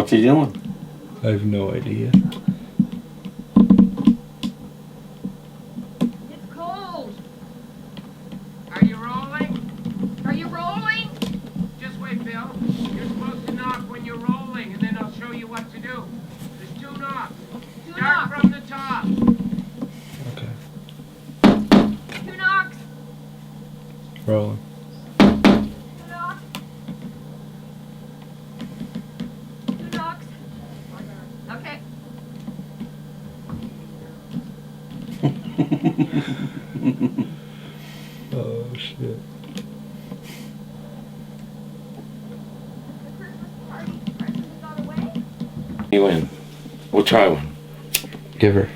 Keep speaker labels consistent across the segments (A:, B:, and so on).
A: What's he doing?
B: I have no idea.
C: It's cold. Are you rolling? Are you rolling? Just wait, Bill. You're supposed to knock when you're rolling, and then I'll show you what to do. There's 2 knocks. Start from the top.
B: Okay.
C: 2 knocks.
B: Rolling.
C: 2 knocks. 2 knocks. Okay.
B: Oh shit.
C: The Christmas party present is on the way.
A: You win. We'll try one.
B: Give her.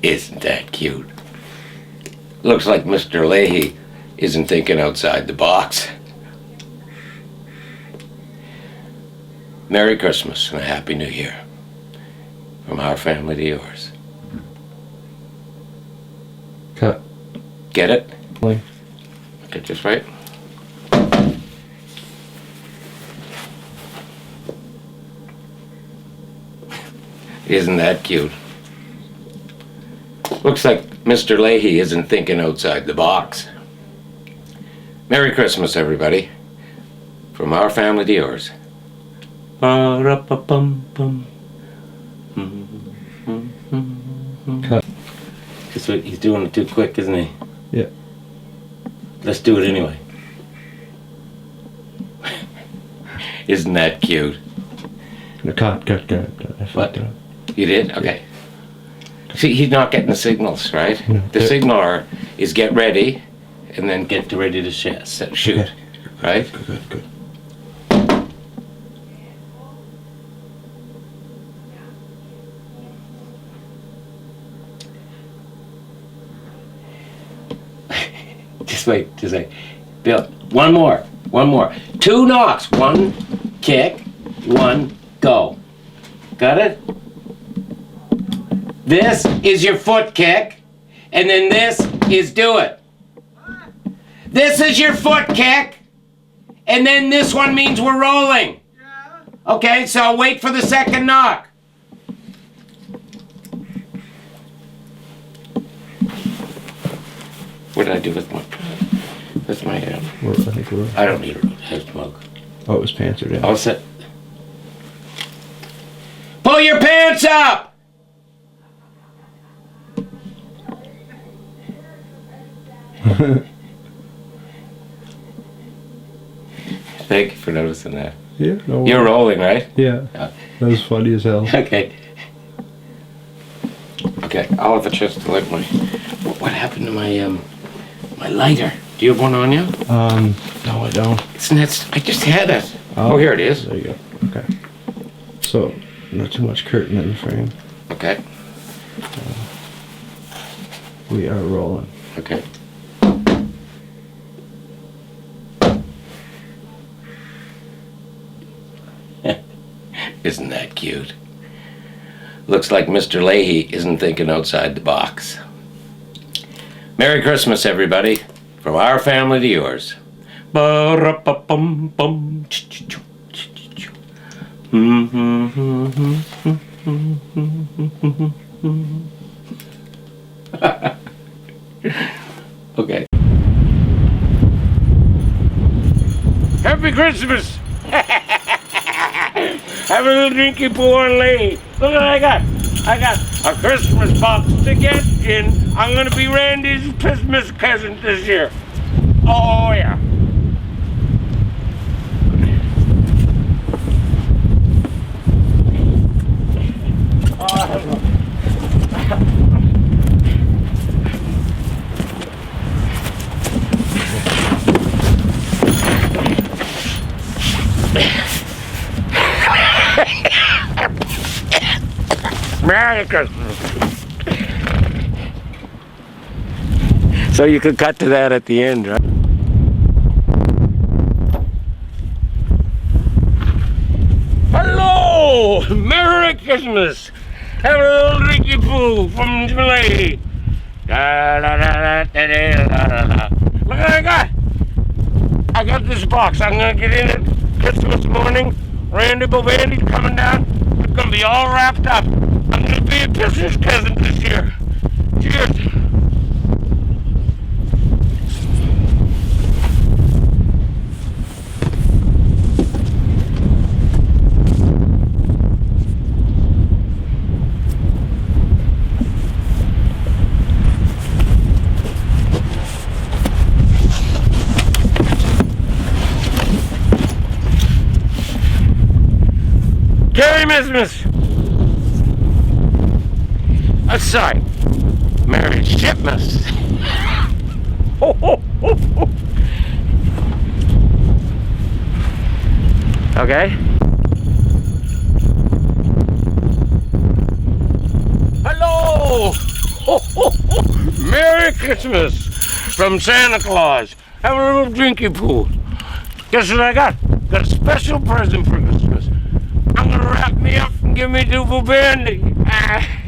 A: Isn't that cute? Looks like Mr. Lahey isn't thinking outside the box. Merry Christmas and a Happy New Year. From our family to yours.
B: Cut.
A: Get it?
B: Play.
A: Get this right? Isn't that cute? Looks like Mr. Lahey isn't thinking outside the box. Merry Christmas, everybody. From our family to yours. Ba-da-ba-bum-bum.
B: Cut.
A: Just wait, he's doing it too quick, isn't he?
B: Yeah.
A: Let's do it anyway. Isn't that cute?
B: No, cut. I fucked
A: What?
B: it up.
A: You did? Okay. See, he's not getting the signals, right?
B: No.
A: The signal is get ready, and then get ready to shoot,
B: Okay.
A: right?
B: Good.
A: Just wait. Bill, one more. 2 knocks. 1 kick, 1 go. Got it? This is your foot kick, and then this is do it. This is your foot kick, and then this one means we're rolling. Okay, so wait for the second knock. What did I do with my... That's my...
B: I think we're...
A: I don't need a head smoke.
B: Oh, it was pants are down.
A: All set. Pull your pants up! Thank you for noticing that.
B: Yeah, no
A: You're
B: worries.
A: rolling, right?
B: Yeah. That was funny as hell.
A: Okay. Okay, I'll have a chance to light my... What happened to my, my lighter? Do you have one on you?
B: No, I don't.
A: Isn't that... I just had it. Oh, here it is.
B: There you go. Okay. So, not too much curtain in the frame.
A: Okay.
B: We are rolling.
A: Okay. Isn't that cute? Looks like Mr. Lahey isn't thinking outside the box. Merry Christmas, everybody. From our family to yours. Ba-ra-pa-bum-bum. Okay. Happy Christmas! Have a little drinky pour and lay. Look what I got. I got a Christmas box to get in. I'm gonna be Randy's Christmas present this year. Oh yeah. Merry Christmas. So you could cut to that at the end, right? Hello! Merry Christmas! Have a little drinky poo from Lahey. Look what I got! I got this box. I'm gonna get in it Christmas morning. Randy Bovandy's coming down. It's gonna be all wrapped up. I'm gonna be a Christmas present this year. Cheers! Merry Christmas! I'm sorry. Merry Shipmas. Ho, ho, ho, ho. Okay. Hello! Ho, ho, ho. Merry Christmas from Santa Claus. Have a little drinky pool. Guess what I got? Got a special present for Christmas. I'm gonna wrap me up and give me Duval Bandy.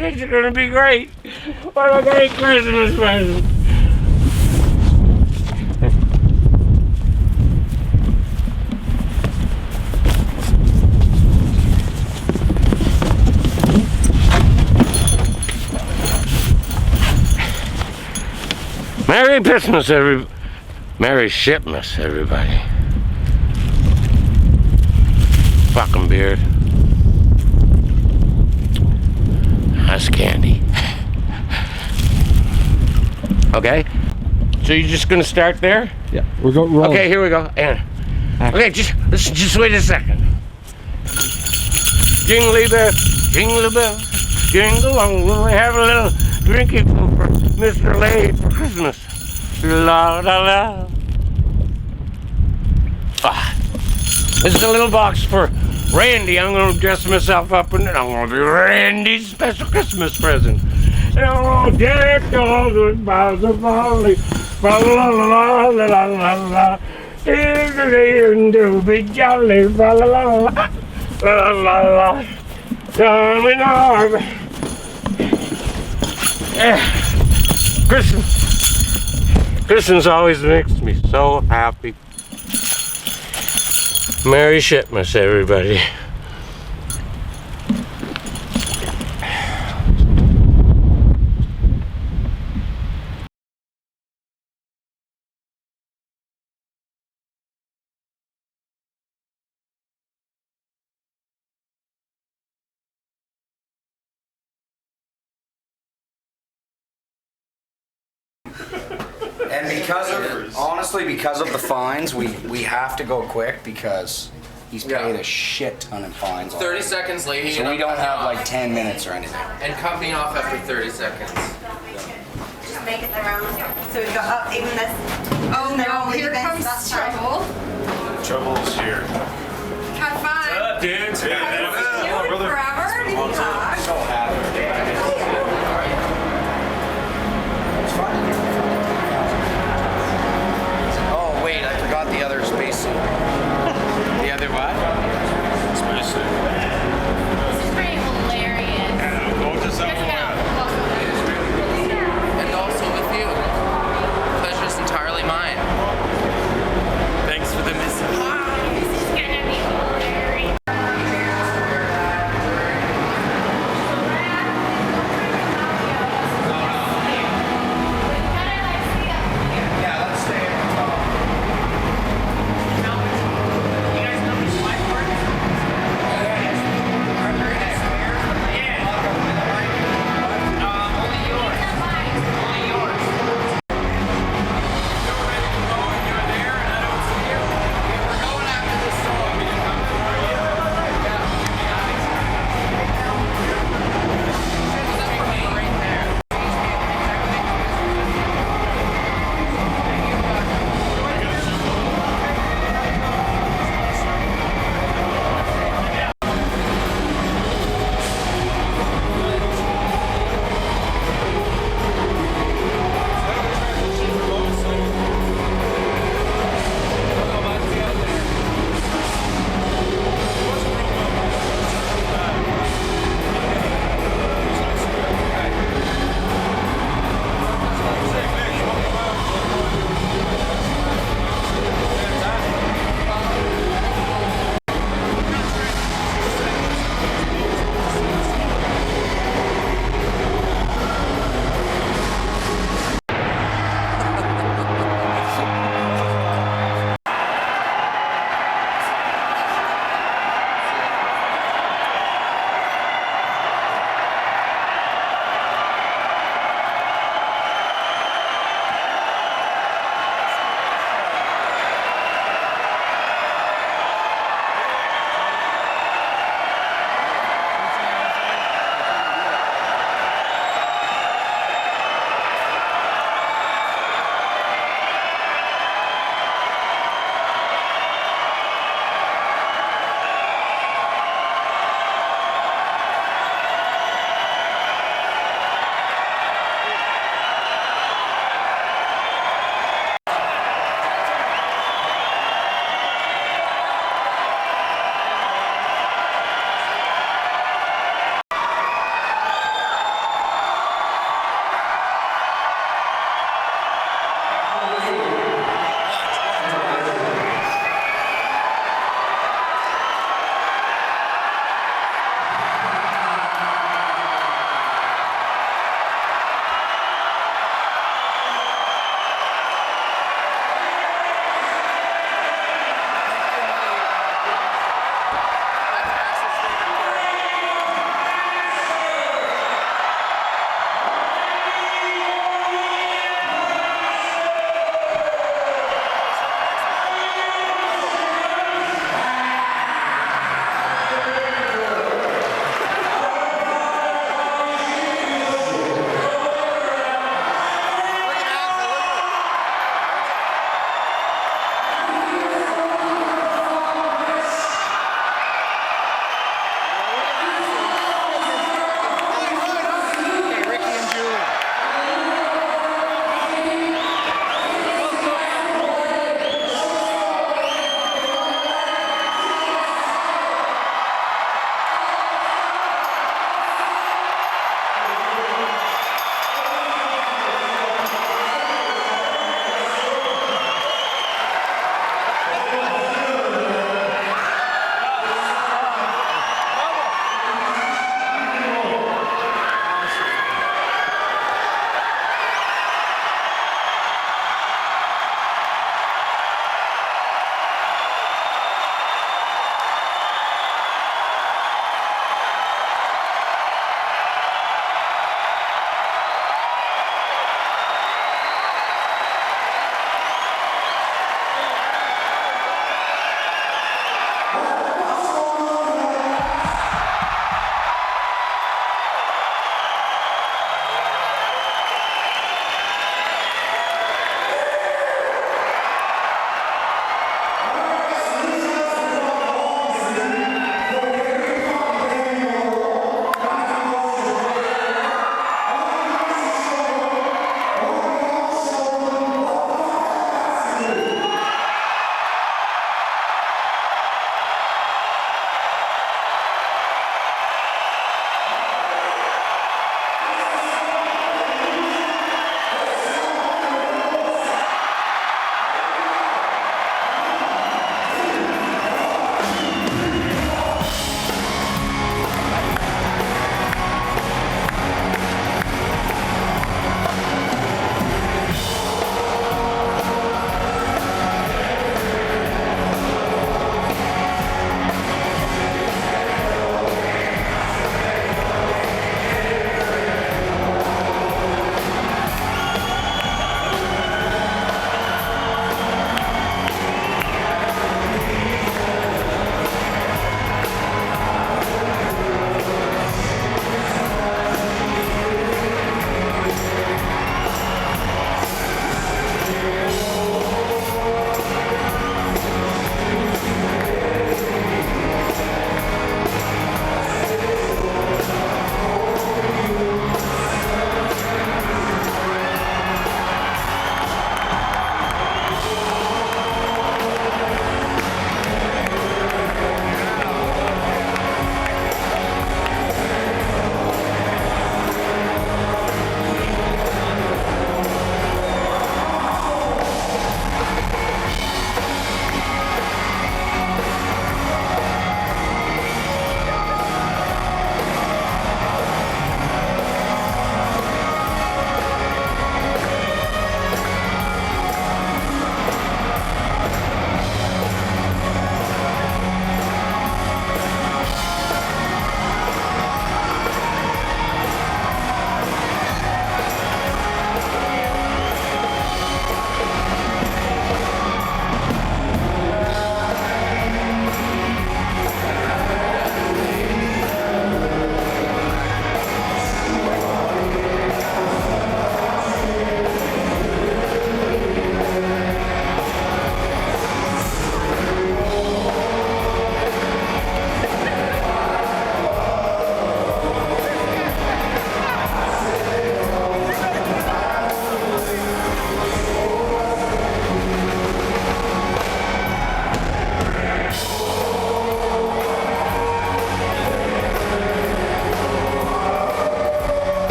A: It's gonna be great. What a great Christmas present. Merry Christmas, Merry Shipmas, everybody. Fucking beard. That's candy. Okay, so you're just gonna start there?
B: Yeah, we're going rolling.
A: Okay, here we go. And okay, just wait a second. Jingle bell, jingle along. We'll have a little drinking for Mr. Lahey for Christmas. La la la. This is a little box for Randy. I'm gonna dress myself up and I'm gonna be Randy's special Christmas present. Oh, deck all the boughs of holly, la la la la la la la. And to be jolly, la la la la la la la. Arm in arm. Christmas always makes me so happy. Merry Shipmas, everybody.
D: And because of the fines, we have to go quick because he's paid a shit ton of fines.
E: 30 seconds, Lahey.
D: So we don't have like 10 minutes or anything.
E: And cut me off after 30 seconds.
F: Just make it around. So we've got even this.
G: Oh no, here comes trouble.
H: Trouble's here.
G: Have fun.
H: What's up, dudes?
G: Forever? We can talk.
D: So happy. Oh wait, I forgot the other spacesuit.
E: The other what?
H: Space suit.
G: This is pretty hilarious.
H: Yeah, go with yourself.
E: And also with you. Pleasure's entirely mine.
H: Thanks for the message.
G: This is gonna be hilarious.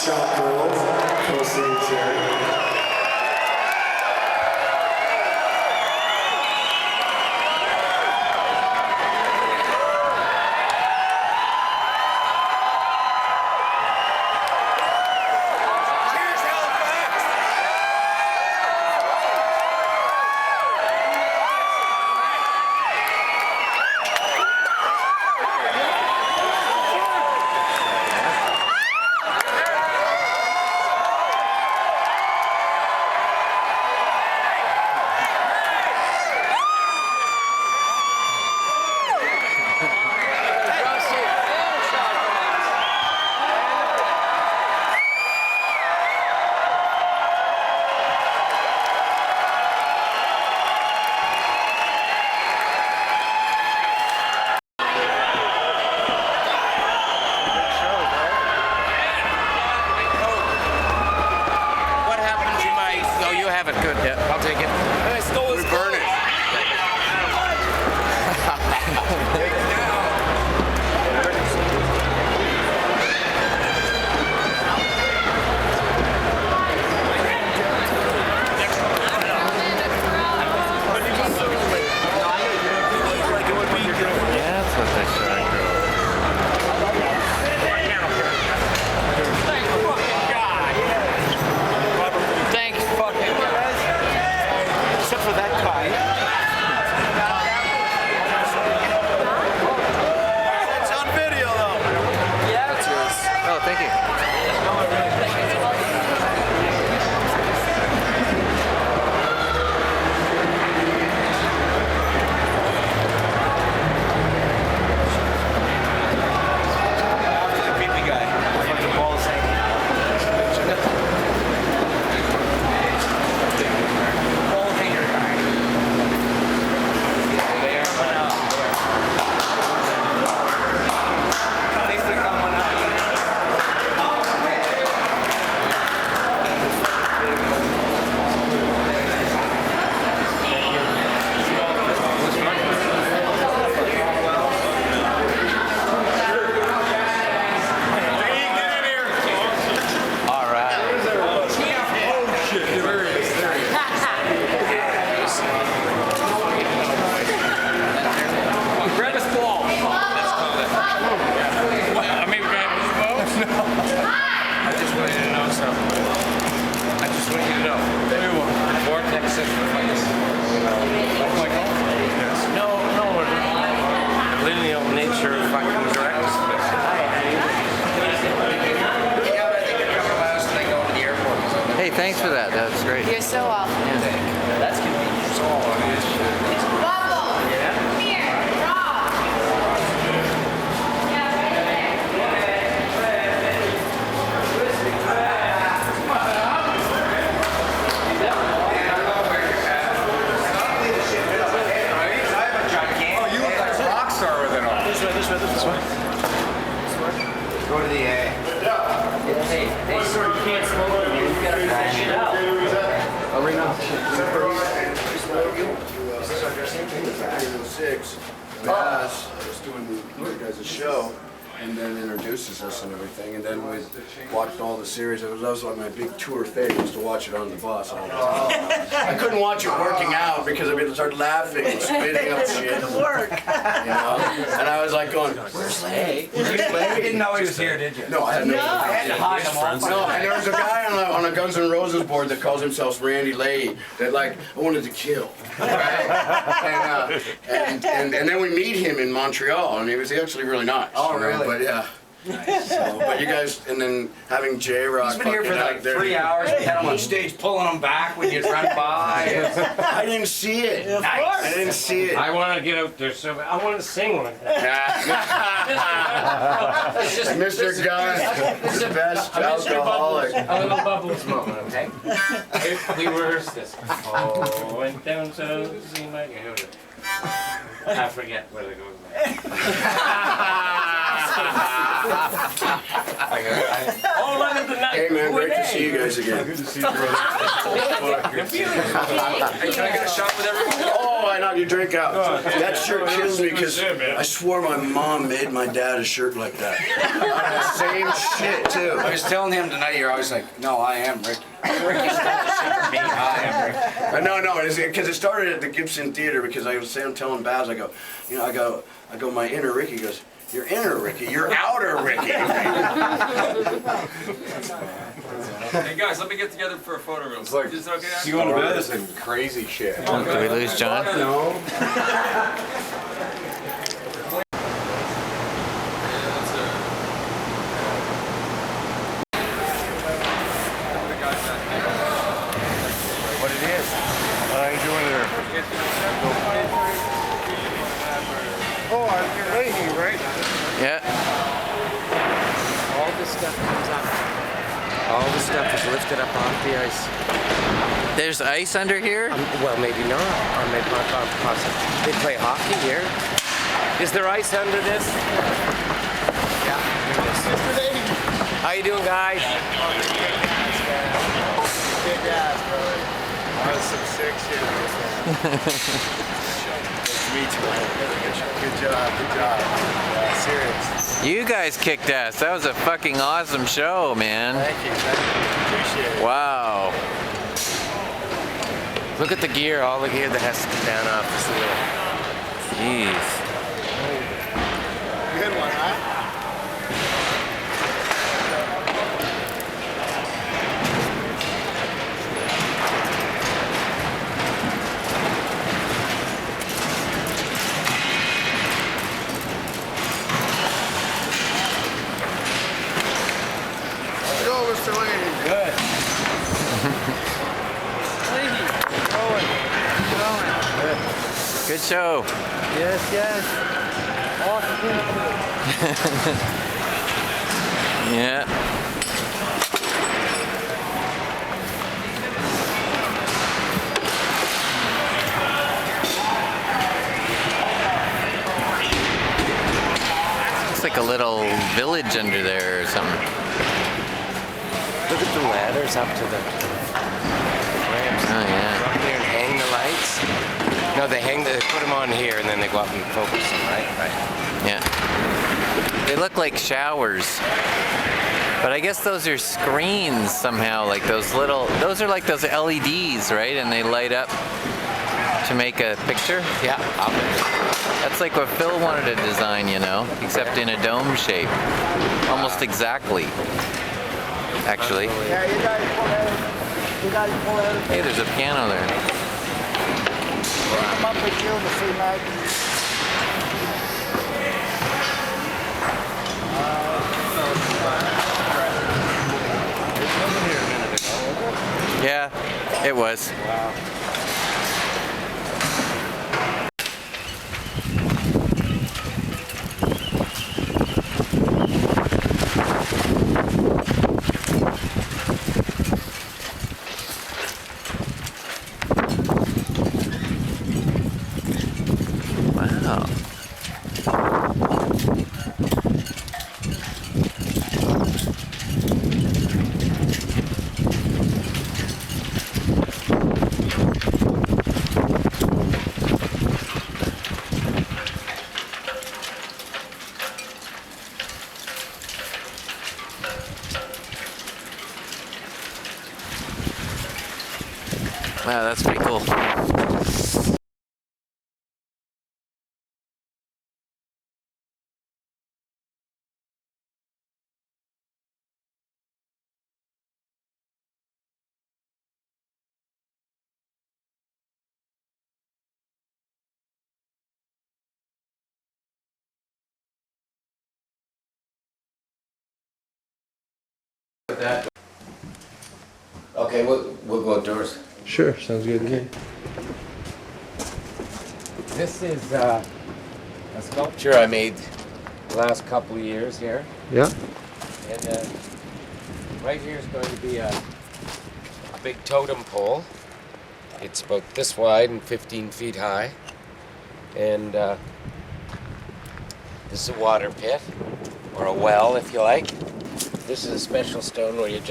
I: Shot girls, co-sings here.
C: What happened to my... Oh, you have it. Good. Yeah, I'll take it. I stole his burn it.
E: Yeah, that's what they said. Thanks, fucking guys.
C: Except for that guy.
I: It's on video though.
E: Yeah, that's yours. Oh, thank you.
I: The creepy guy. Fucking balls hanging. Ball hanger guy. Thanks for coming out.
E: All right.
C: Grab his ball. I mean, grab his ball? No. I just want you to know something. I just want you to know. Vortex system. No. Lineal nature of fucking directness.
E: Hey, thanks for that. That's great.
G: You're so welcome.
I: That's convenient.
G: Bubble. Come here. Rob. Yeah, right there.
C: Oh, you look like a rock star with it all.
I: This way.
D: Go to the A.
I: Hey, sir, you can't smoke it. You gotta figure that shit out.
J: Six. Us, I was doing your guys' show, and then introduces us and everything, and then we watched all the series. That was like my big tour thing, was to watch it on the bus all the time. I couldn't watch it working out because I'd start laughing and spitting up shit.
F: Work.
J: You know? And I was like going, where's Lahey? Where's Lahey?
C: You didn't know he was here, did you?
J: No, I had no
C: I had to hide him all.
J: No, and there was a guy on a Guns N' Roses board that calls himself Randy Lahey that like I wanted to kill. Right? And then we meet him in Montreal, and he was actually really nice.
D: Oh,
J: you know,
D: really?
J: But yeah. So, but you guys, and then having J-Roc.
D: He's been here for like 3 hours. We had him on stage pulling him back when you'd run by.
J: I didn't see it.
D: Nice.
J: I didn't see it.
C: I want to get out there so bad. I want to sing one.
J: Mr. Gunn, the best alcoholic.
C: A little Bubbles moment, okay? We rehearsed this. Oh, went down to see my... I forget where they're going. Oh, look at the night.
J: Hey man, great Great to see you guys again.
H: Good to see you, brother.
D: Hey, can I get a shot with everyone?
J: Oh, I knocked your drink out. That shirt kills me because I swore my mom made my dad a shirt like that. Same shit too.
D: I was telling him tonight, you're always like, no, I am Ricky. Ricky stole the shit from me. I am Ricky.
J: No, because it started at the Gibson Theater because I was telling Babs, I go, my inner Ricky goes, you're inner Ricky, you're outer Ricky.
I: Hey guys, let me get together for a photo real quick. Is it okay?
H: You going to bed? This is crazy shit.
E: Did we lose John?
J: No.
H: What it is? How you doing there? Oh, I'm Lahey, right?
E: Yeah.
I: All this stuff comes up. All this stuff is lifted up off the ice.
E: There's ice under here?
I: Well, maybe not. Or maybe not possible. They play hockey here. Is there ice under this? Yeah, here it is. How you doing, guys?
H: Big ass, brother. I was some sick shit. Me too. Good job. Yeah, serious.
E: You guys kicked ass. That was a fucking awesome show, man.
H: Thank you. Appreciate it.
E: Wow.
I: Look at the gear, all the gear that has to come down off the ceiling.
E: Jeez.
H: Good one, huh? Go, Mr. Lahey.
I: Good.
E: Good show.
I: Yes.
E: Yeah. Looks like a little village under there or something.
I: Look at the ladders up to the ramps.
E: Oh, yeah.
I: Go up there and hang the lights. No, they put them on here and then they go up and focus them, right?
E: Yeah. They look like showers. But I guess those are screens somehow, like those are like those LEDs, right? And they light up to make a picture?
I: Yeah.
E: That's like what Phil wanted to design, except in a dome shape. Almost exactly. Actually.
H: Yeah, you guys pull out.
E: Hey, there's a piano there.
H: Come up with you to see Mike.
E: Yeah, it was.
H: Wow.
E: Wow, that's pretty cool.
I: Okay, we'll go outdoors.
B: Sure, sounds good to me.
I: This is a sculpture I made the last couple of years here.
B: Yeah.
I: And right here is going to be a big totem pole. It's about this wide and 15 feet high. And this is a water pit, or a well if you like. This is a special stone where you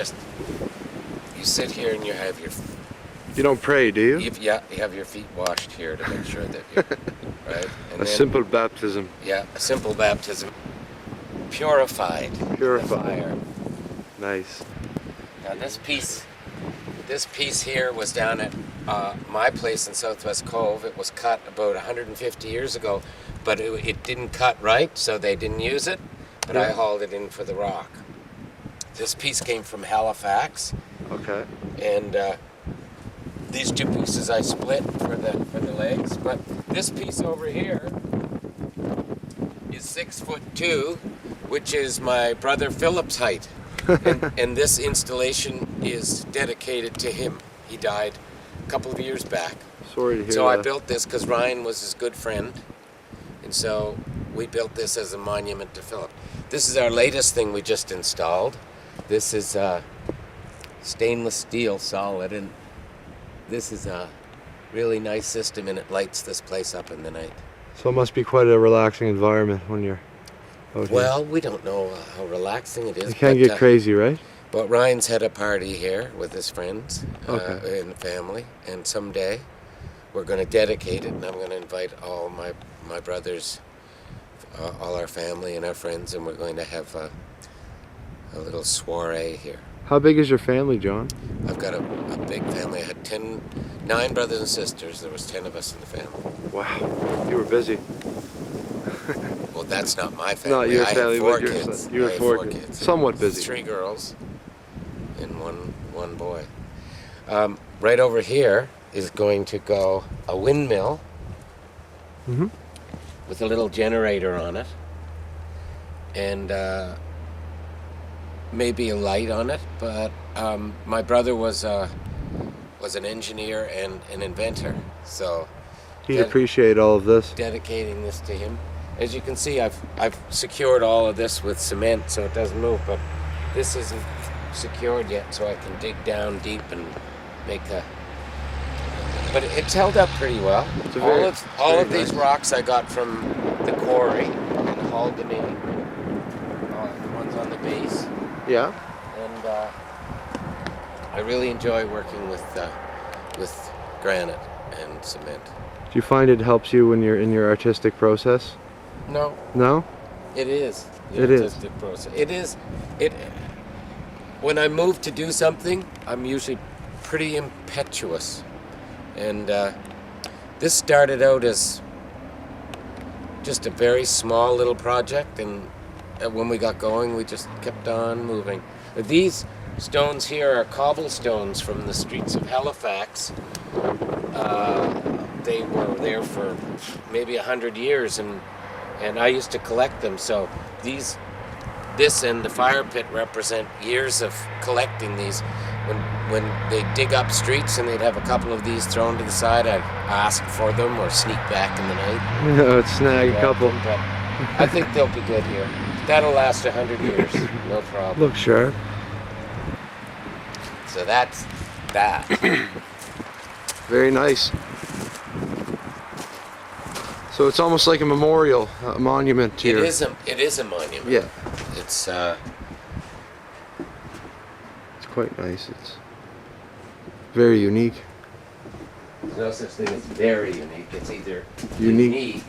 I: sit here and you have your
B: You don't pray, do you?
I: you have your feet washed here to make sure that you're right. And
B: A simple baptism.
I: Yeah, a simple baptism. Purified.
B: Purified.
I: The fire.
B: Nice.
I: Now this piece here was down at my place in Southwest Cove. It was cut about 150 years ago, but it didn't cut right, so they didn't use it. But I hauled it in for the rock. This piece came from Halifax.
B: Okay.
I: And these two pieces I split for the legs. But this piece over here is 6'2", which is my brother Philip's height. and this installation is dedicated to him. He died a couple of years back.
B: Sorry to hear
I: So
B: that.
I: I built this because Ryan was his good friend. And so we built this as a monument to Philip. This is our latest thing we just installed. This is stainless steel solid, and this is a really nice system, and it lights this place up in the night.
B: So it must be quite a relaxing environment when you're out here.
I: Well, we don't know how relaxing it is.
B: It can get crazy, right?
I: But Ryan's had a party here with his friends
B: Okay.
I: and family, and someday we're going to dedicate it, and I'm going to invite all my brothers, all our family and our friends, and we're going to have a little soiree here.
B: How big is your family, John?
I: I've got a big family. I had 9 brothers and sisters. There was 10 of us in the family.
B: Wow, you were busy.
I: Well, that's not my family.
B: Not your
I: I
B: family,
I: have 4
B: but your
I: kids.
B: son. You have
I: I have
B: 4
I: 4
B: kids.
I: kids.
B: Somewhat busy.
I: 3 girls and one boy. Right over here is going to go a windmill with a little generator on it, and maybe a light on it. But my brother was an engineer and an inventor, so
B: He'd appreciate all of this.
I: dedicating this to him. As you can see, I've secured all of this with cement so it doesn't move, but this isn't secured yet, so I can dig down deep and make a. But it's held up pretty well. All of these rocks I got from the quarry and hauled them in. The ones on the base.
B: Yeah.
I: And I really enjoy working with granite and cement.
B: Do you find it helps you when you're in your artistic process?
I: No,
B: No?
I: it is. the
B: It is.
I: artistic process. It is. When I move to do something, I'm usually pretty impetuous, and this started out as just a very small little project, and when we got going, we just kept on moving. These stones here are cobblestones from the streets of Halifax. They were there for maybe 100 years, and I used to collect them. So this and the fire pit represent years of collecting these. When they dig up streets and they'd have a couple of these thrown to the side, I'd ask for them or sneak back in the night.
B: Yeah, let's snag a couple.
I: But I think they'll be good here. That'll last 100 years, no problem.
B: Look sharp.
I: So that's that.
B: Very nice. So it's almost like a memorial, a monument to
I: It
B: your...
I: is a monument.
B: Yeah.
I: It's
B: It's quite nice. It's very unique.
I: there's no such thing as very unique. It's either
B: Unique.
I: unique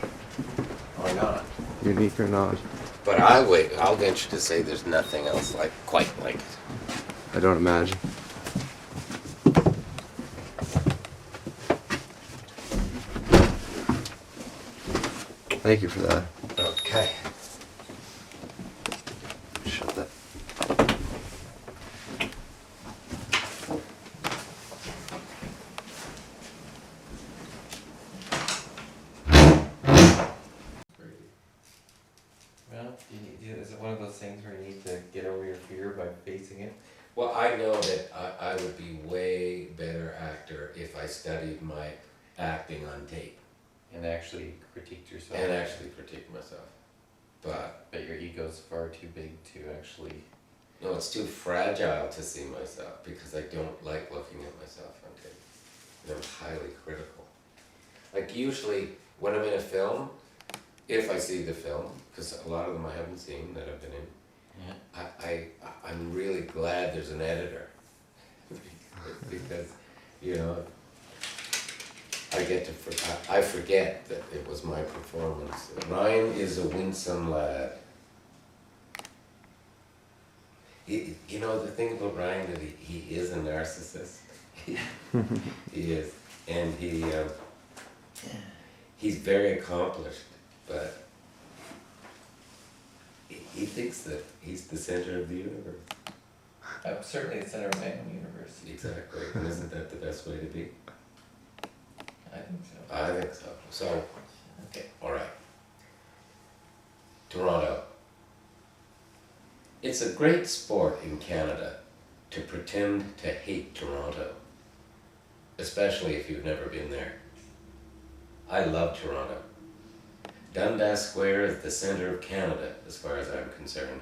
I: or not.
B: Unique or not.
I: But I'll venture to say there's nothing else quite like it.
B: I don't imagine. Thank you for that.
I: Okay.
B: Shut that.
E: Well, is it one of those things where you need to get over your fear by facing it?
I: Well, I know that I would be way better actor if I studied my acting on tape
E: And actually critiqued yourself?
I: and actually critique myself. But
E: But your ego's far too big to actually...
I: no, it's too fragile to see myself because I don't like looking at myself on tape. And I'm highly critical. Like usually when I'm in a film, if I see the film, because a lot of them I haven't seen that I've been in,
A: I'm really glad there's an editor. Because, you know, I forget that it was my performance. Ryan is a winsome lad. You know, the thing about Ryan is he is a narcissist. He is. And he's very accomplished, but he thinks that he's the center of the universe.
E: I'm certainly the center of my own universe.
A: Exactly. And isn't that the best way to be?
E: I think so.
A: I think so. So, okay, all right. Toronto. It's a great sport in Canada to pretend to hate Toronto, especially if you've never been there. I love Toronto. Dundas Square is the center of Canada, as far as I'm concerned.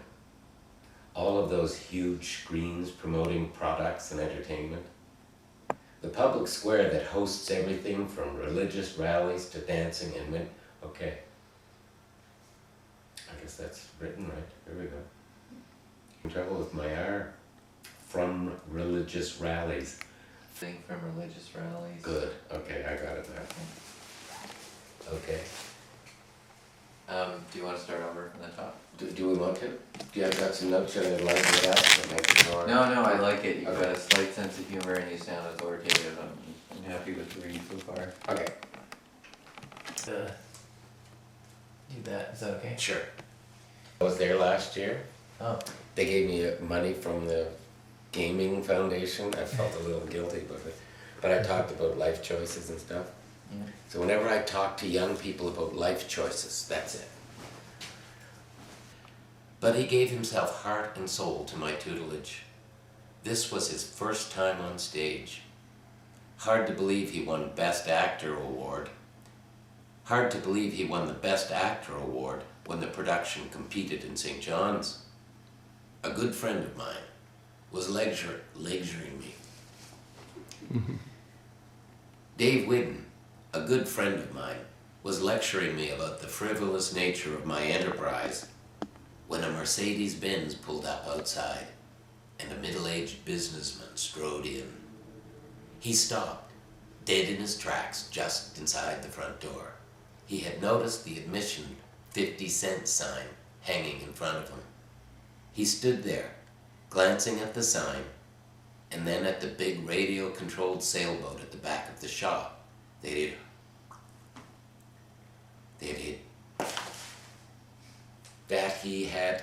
A: All of those huge screens promoting products and entertainment. The public square that hosts everything from religious rallies to dancing and okay. I guess that's written right. Here we go. In trouble with my R. From religious rallies.
E: Thing from religious rallies.
A: Good. Okay, I got it now. Okay.
E: Do you want to start over from the top?
A: Do we want to? Do you have got some notes that I'd like to ask that make it more?
E: No, I like it. You've got a slight sense of humor and you sound authoritative. I'm happy with the read so far.
A: Okay.
E: Do that. Is that okay?
A: Sure. I was there last year.
E: Oh.
A: They gave me money from the gaming foundation. I felt a little guilty about it. But I talked about life choices and stuff.
E: Yeah.
A: So whenever I talk to young people about life choices, that's it. But he gave himself heart and soul to my tutelage. This was his first time on stage. Hard to believe he won Best Actor award. Hard to believe he won the Best Actor award when the production competed in St. John's. A good friend of mine was lecturing me. Dave Whidden, a good friend of mine, was lecturing me about the frivolous nature of my enterprise when a Mercedes-Benz pulled up outside and a middle-aged businessman strode in. He stopped, dead in his tracks, just inside the front door. He had noticed the admission 50-cent sign hanging in front of him. He stood there, glancing at the sign, and then at the big radio-controlled sailboat at the back of the shop that he had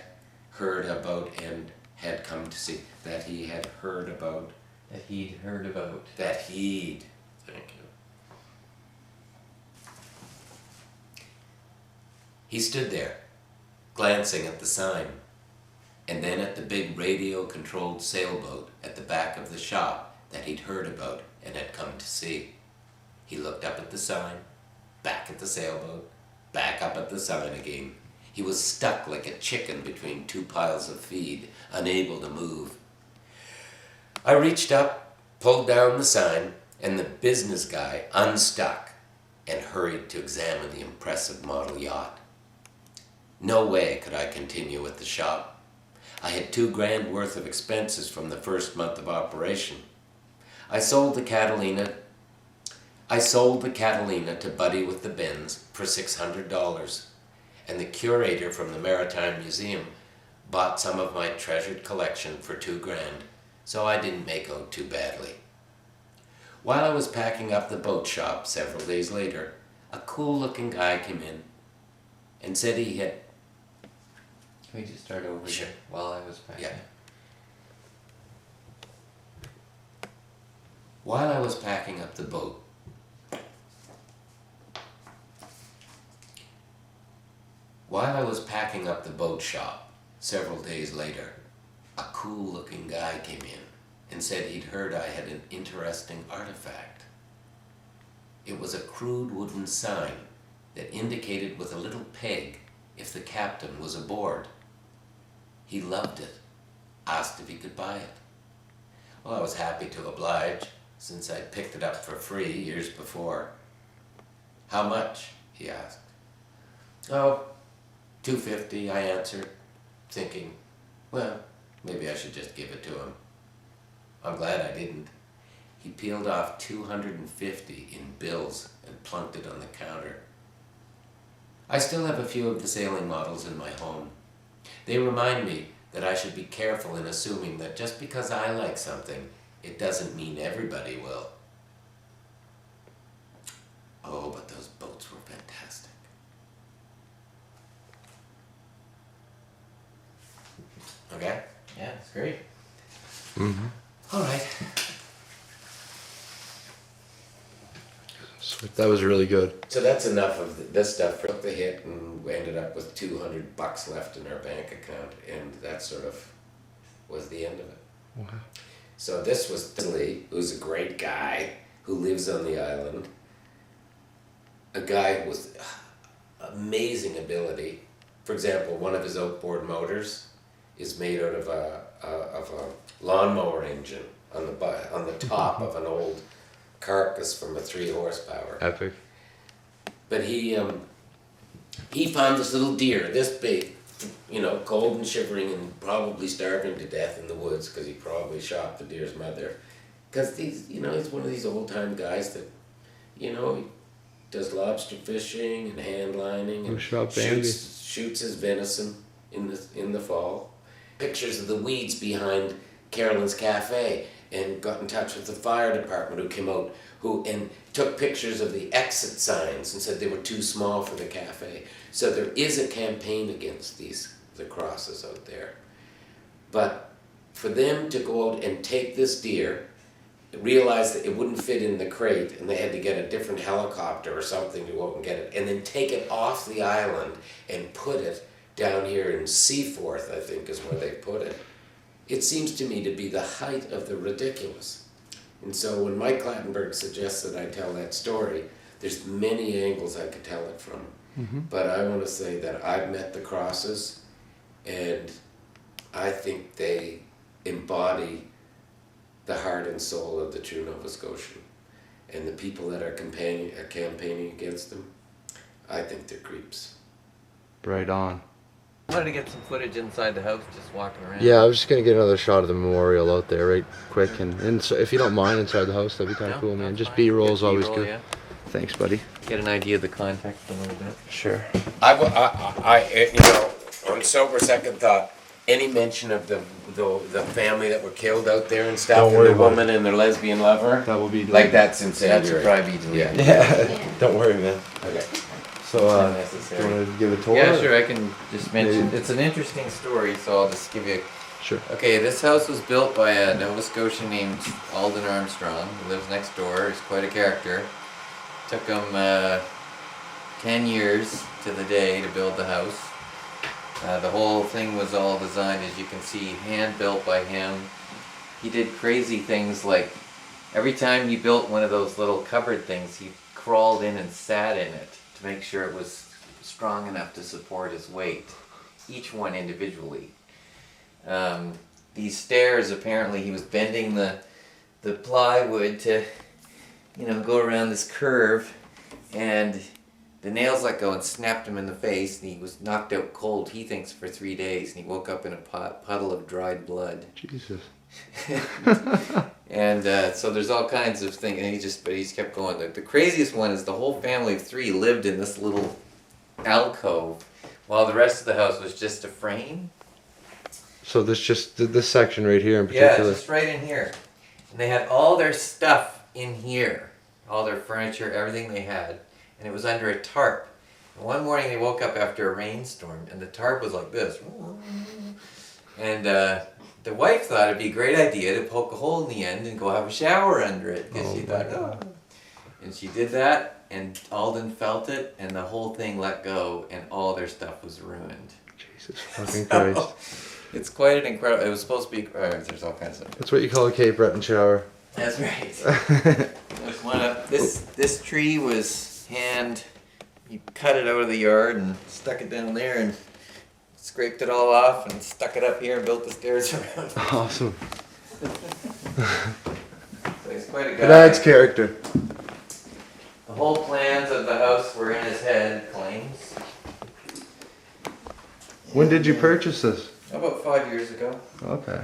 A: heard about and had come to see. That he had heard about.
E: That he'd heard about.
A: That he'd. Thank you. He stood there, glancing at the sign, and then at the big radio-controlled sailboat at the back of the shop that he'd heard about and had come to see. He looked up at the sign, back at the sailboat, back up at the sign again. He was stuck like a chicken between two piles of feed, unable to move. I reached up, pulled down the sign, and the business guy unstuck and hurried to examine the impressive model yacht. No way could I continue with the shop. I had $2,000 worth of expenses from the first month of operation. I sold the Catalina to Buddy with the Benz for $600, and the curator from the Maritime Museum bought some of my treasured collection for $2,000, so I didn't make out too badly. While I was packing up the boat shop several days later, a cool-looking guy came in and said he had...
E: Can we just start over
A: Sure.
E: again while I was packing?
A: Yeah. While I was packing up the boat, shop several days later, a cool-looking guy came in and said he'd heard I had an interesting artifact. It was a crude wooden sign that indicated with a little peg if the captain was aboard. He loved it, asked if he could buy it. Well, I was happy to oblige, since I'd picked it up for free years before. How much? He asked. Oh, $250, I answered, thinking, Well, maybe I should just give it to him. I'm glad I didn't. He peeled off 250 in bills and plunked it on the counter. I still have a few of the sailing models in my home. They remind me that I should be careful in assuming that just because I like something, it doesn't mean everybody will. Oh, but those boats were fantastic. Okay?
E: Yeah, it's great.
B: Mm-hmm.
A: All right.
B: Sweet. That was really good.
A: So that's enough of this stuff. We took the hit and we ended up with $200 left in our bank account, and that sort of was the end of it.
B: Wow.
A: So this was Lee, who's a great guy who lives on the island. A guy with amazing ability. For example, one of his outboard motors is made out of a lawnmower engine on the top of an old carcass from a 3 horsepower.
B: Epic.
A: But he found this little deer, this big, cold and shivering and probably starving to death in the woods because he probably shot the deer's mother. Because he's one of these old time guys that, he does lobster fishing and hand lining and shoots his venison in the fall. Pictures of the weeds behind Carolyn's Cafe, and got in touch with the fire department who came out and took pictures of the exit signs and said they were too small for the cafe. So there is a campaign against the crosses out there. But for them to go out and take this deer, realize that it wouldn't fit in the crate and they had to get a different helicopter or something to go out and get it, and then take it off the island and put it down here in Seaforth, I think is where they put it. It seems to me to be the height of the ridiculous. And so when Mike Clattenburg suggests that I tell that story, there's many angles I could tell it from.
B: Mm-hmm.
A: But I want to say that I've met the crosses, and I think they embody the heart and soul of the true Nova Scotian. And the people that are campaigning against them, I think they're creeps.
B: Right on.
E: I wanted to get some footage inside the house, just walking around.
B: Yeah, I was just gonna get another shot of the memorial out there, right quick, and so if you don't mind inside the house, that'd be kind of cool, man. Just B-roll is always good. Yeah. Thanks, buddy.
E: Get an idea of the context a little bit.
B: Sure.
A: On sober second thought, any mention of the family that were killed out there and stuff,
B: Don't worry
A: and the
B: about
A: woman and their lesbian lover,
B: That will be
A: like that's
E: That
A: incendiary.
E: should probably be deleted.
B: Yeah. Don't worry, man.
A: Okay.
B: So, do you
E: Unnecessary.
B: want to give a tour?
E: Yeah, sure. I can just mention.
B: Maybe.
E: It's an interesting story, so I'll just give you.
B: Sure.
E: Okay, this house was built by a Nova Scotian named Alden Armstrong, who lives next door. He's quite a character. Took him 10 years to the day to build the house. The whole thing was all designed, as you can see, hand built by him. He did crazy things like every time he built one of those little cupboard things, he crawled in and sat in it to make sure it was strong enough to support his weight, each one individually. These stairs, apparently he was bending the plywood to, go around this curve, and the nails let go and snapped him in the face, and he was knocked out cold, he thinks, for 3 days, and he woke up in a puddle of dried blood.
B: Jesus.
E: And so there's all kinds of things, and he's kept going. The craziest one is the whole family of 3 lived in this little alcove, while the rest of the house was just a frame.
B: So this section right here in
E: Yeah,
B: particular.
E: just right in here. And they had all their stuff in here, all their furniture, everything they had, and it was under a tarp. And one morning they woke up after a rainstorm, and the tarp was like this. And the wife thought it'd be a great idea to poke a hole in the end and go have a shower under it, because she thought, oh. And she did that, and Alden felt it, and the whole thing let go, and all their stuff was ruined.
B: Jesus fucking Christ.
E: It's quite an incredible. It was supposed to be. There's all kinds of.
B: That's what you call a Cape Breton shower.
E: That's right. There's one up. This tree was hand. You cut it out of the yard and stuck it down there and scraped it all off and stuck it up here and built the stairs around.
B: Awesome.
E: So he's quite a guy.
B: It adds character.
E: The whole plans of the house were in his head, claims.
B: When did you purchase this?
E: About 5 years ago.
B: Okay.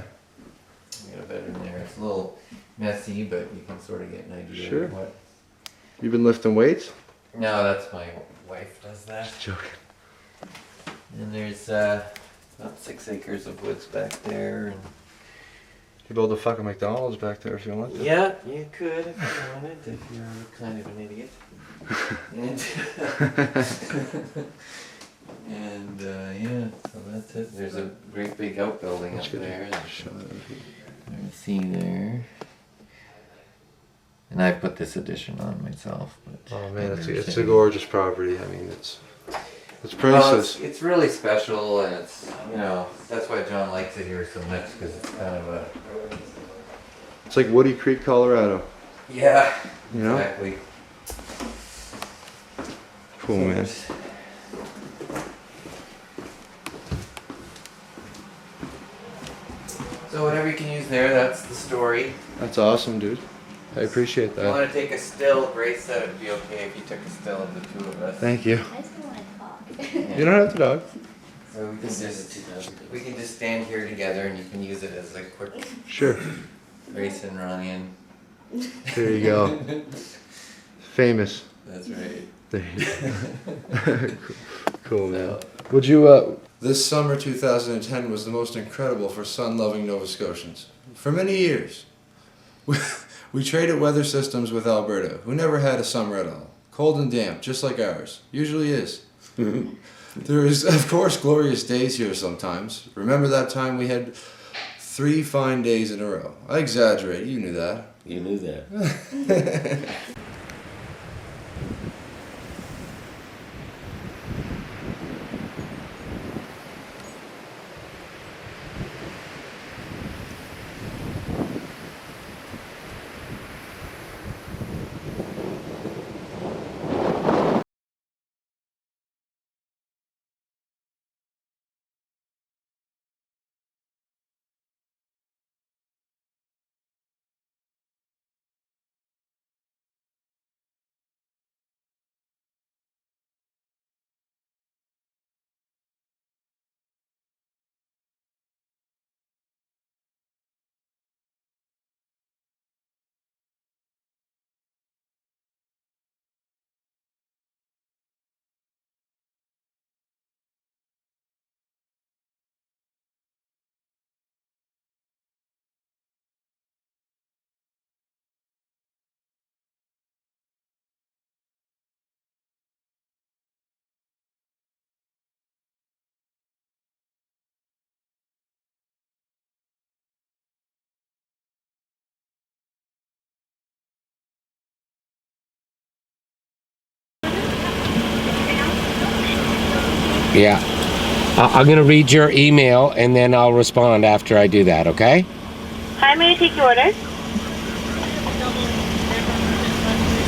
E: We got a bedroom there. It's a little messy, but you can sort of get an idea
B: Sure.
E: of what.
B: You've been lifting weights?
E: No, that's my wife does that.
B: Just joking.
E: And there's about 6 acres of woods back there. And
B: You build a fucking McDonald's back there if you want to.
E: yeah, you could if you wanted, if you're kind of an idiot. And yeah, so that's it. There's a great big outbuilding up there. There's sea there. And I put this addition on myself. But
B: Oh man, it's a
E: saying-
B: gorgeous property. I mean, it's
E: Well,
B: priceless.
E: it's really special, and it's, you know, that's why John likes it here so much, because it's kind of a...
B: It's like Woody Creek, Colorado.
E: Yeah,
B: You know?
E: exactly.
B: Cool, man.
E: So whatever you can use there, that's the story.
B: That's awesome, dude. I appreciate
E: If you
B: that.
E: want to take a still, Grace said it'd be okay if you took a still of the two of us.
B: Thank you.
G: I still want to talk.
E: Yeah.
B: You don't have to dog.
E: So we can just stand here together, and you can use it as a quick
B: Sure.
E: Grace and Ryan.
B: There you go. Famous.
E: That's right.
B: There you go. Cool, man. Would you, This summer 2010 was the most incredible for sun-loving Nova Scotians. For many years. We traded weather systems with Alberta, who never had a summer at all. Cold and damp, just like ours. Usually is. There is, of course, glorious days here sometimes. Remember that time we had 3 fine days in a row? I exaggerate, you knew that.
A: You knew that. Yeah. I'm going to read your email and then I'll respond after I do that, okay?
F: Hi, may I take your order?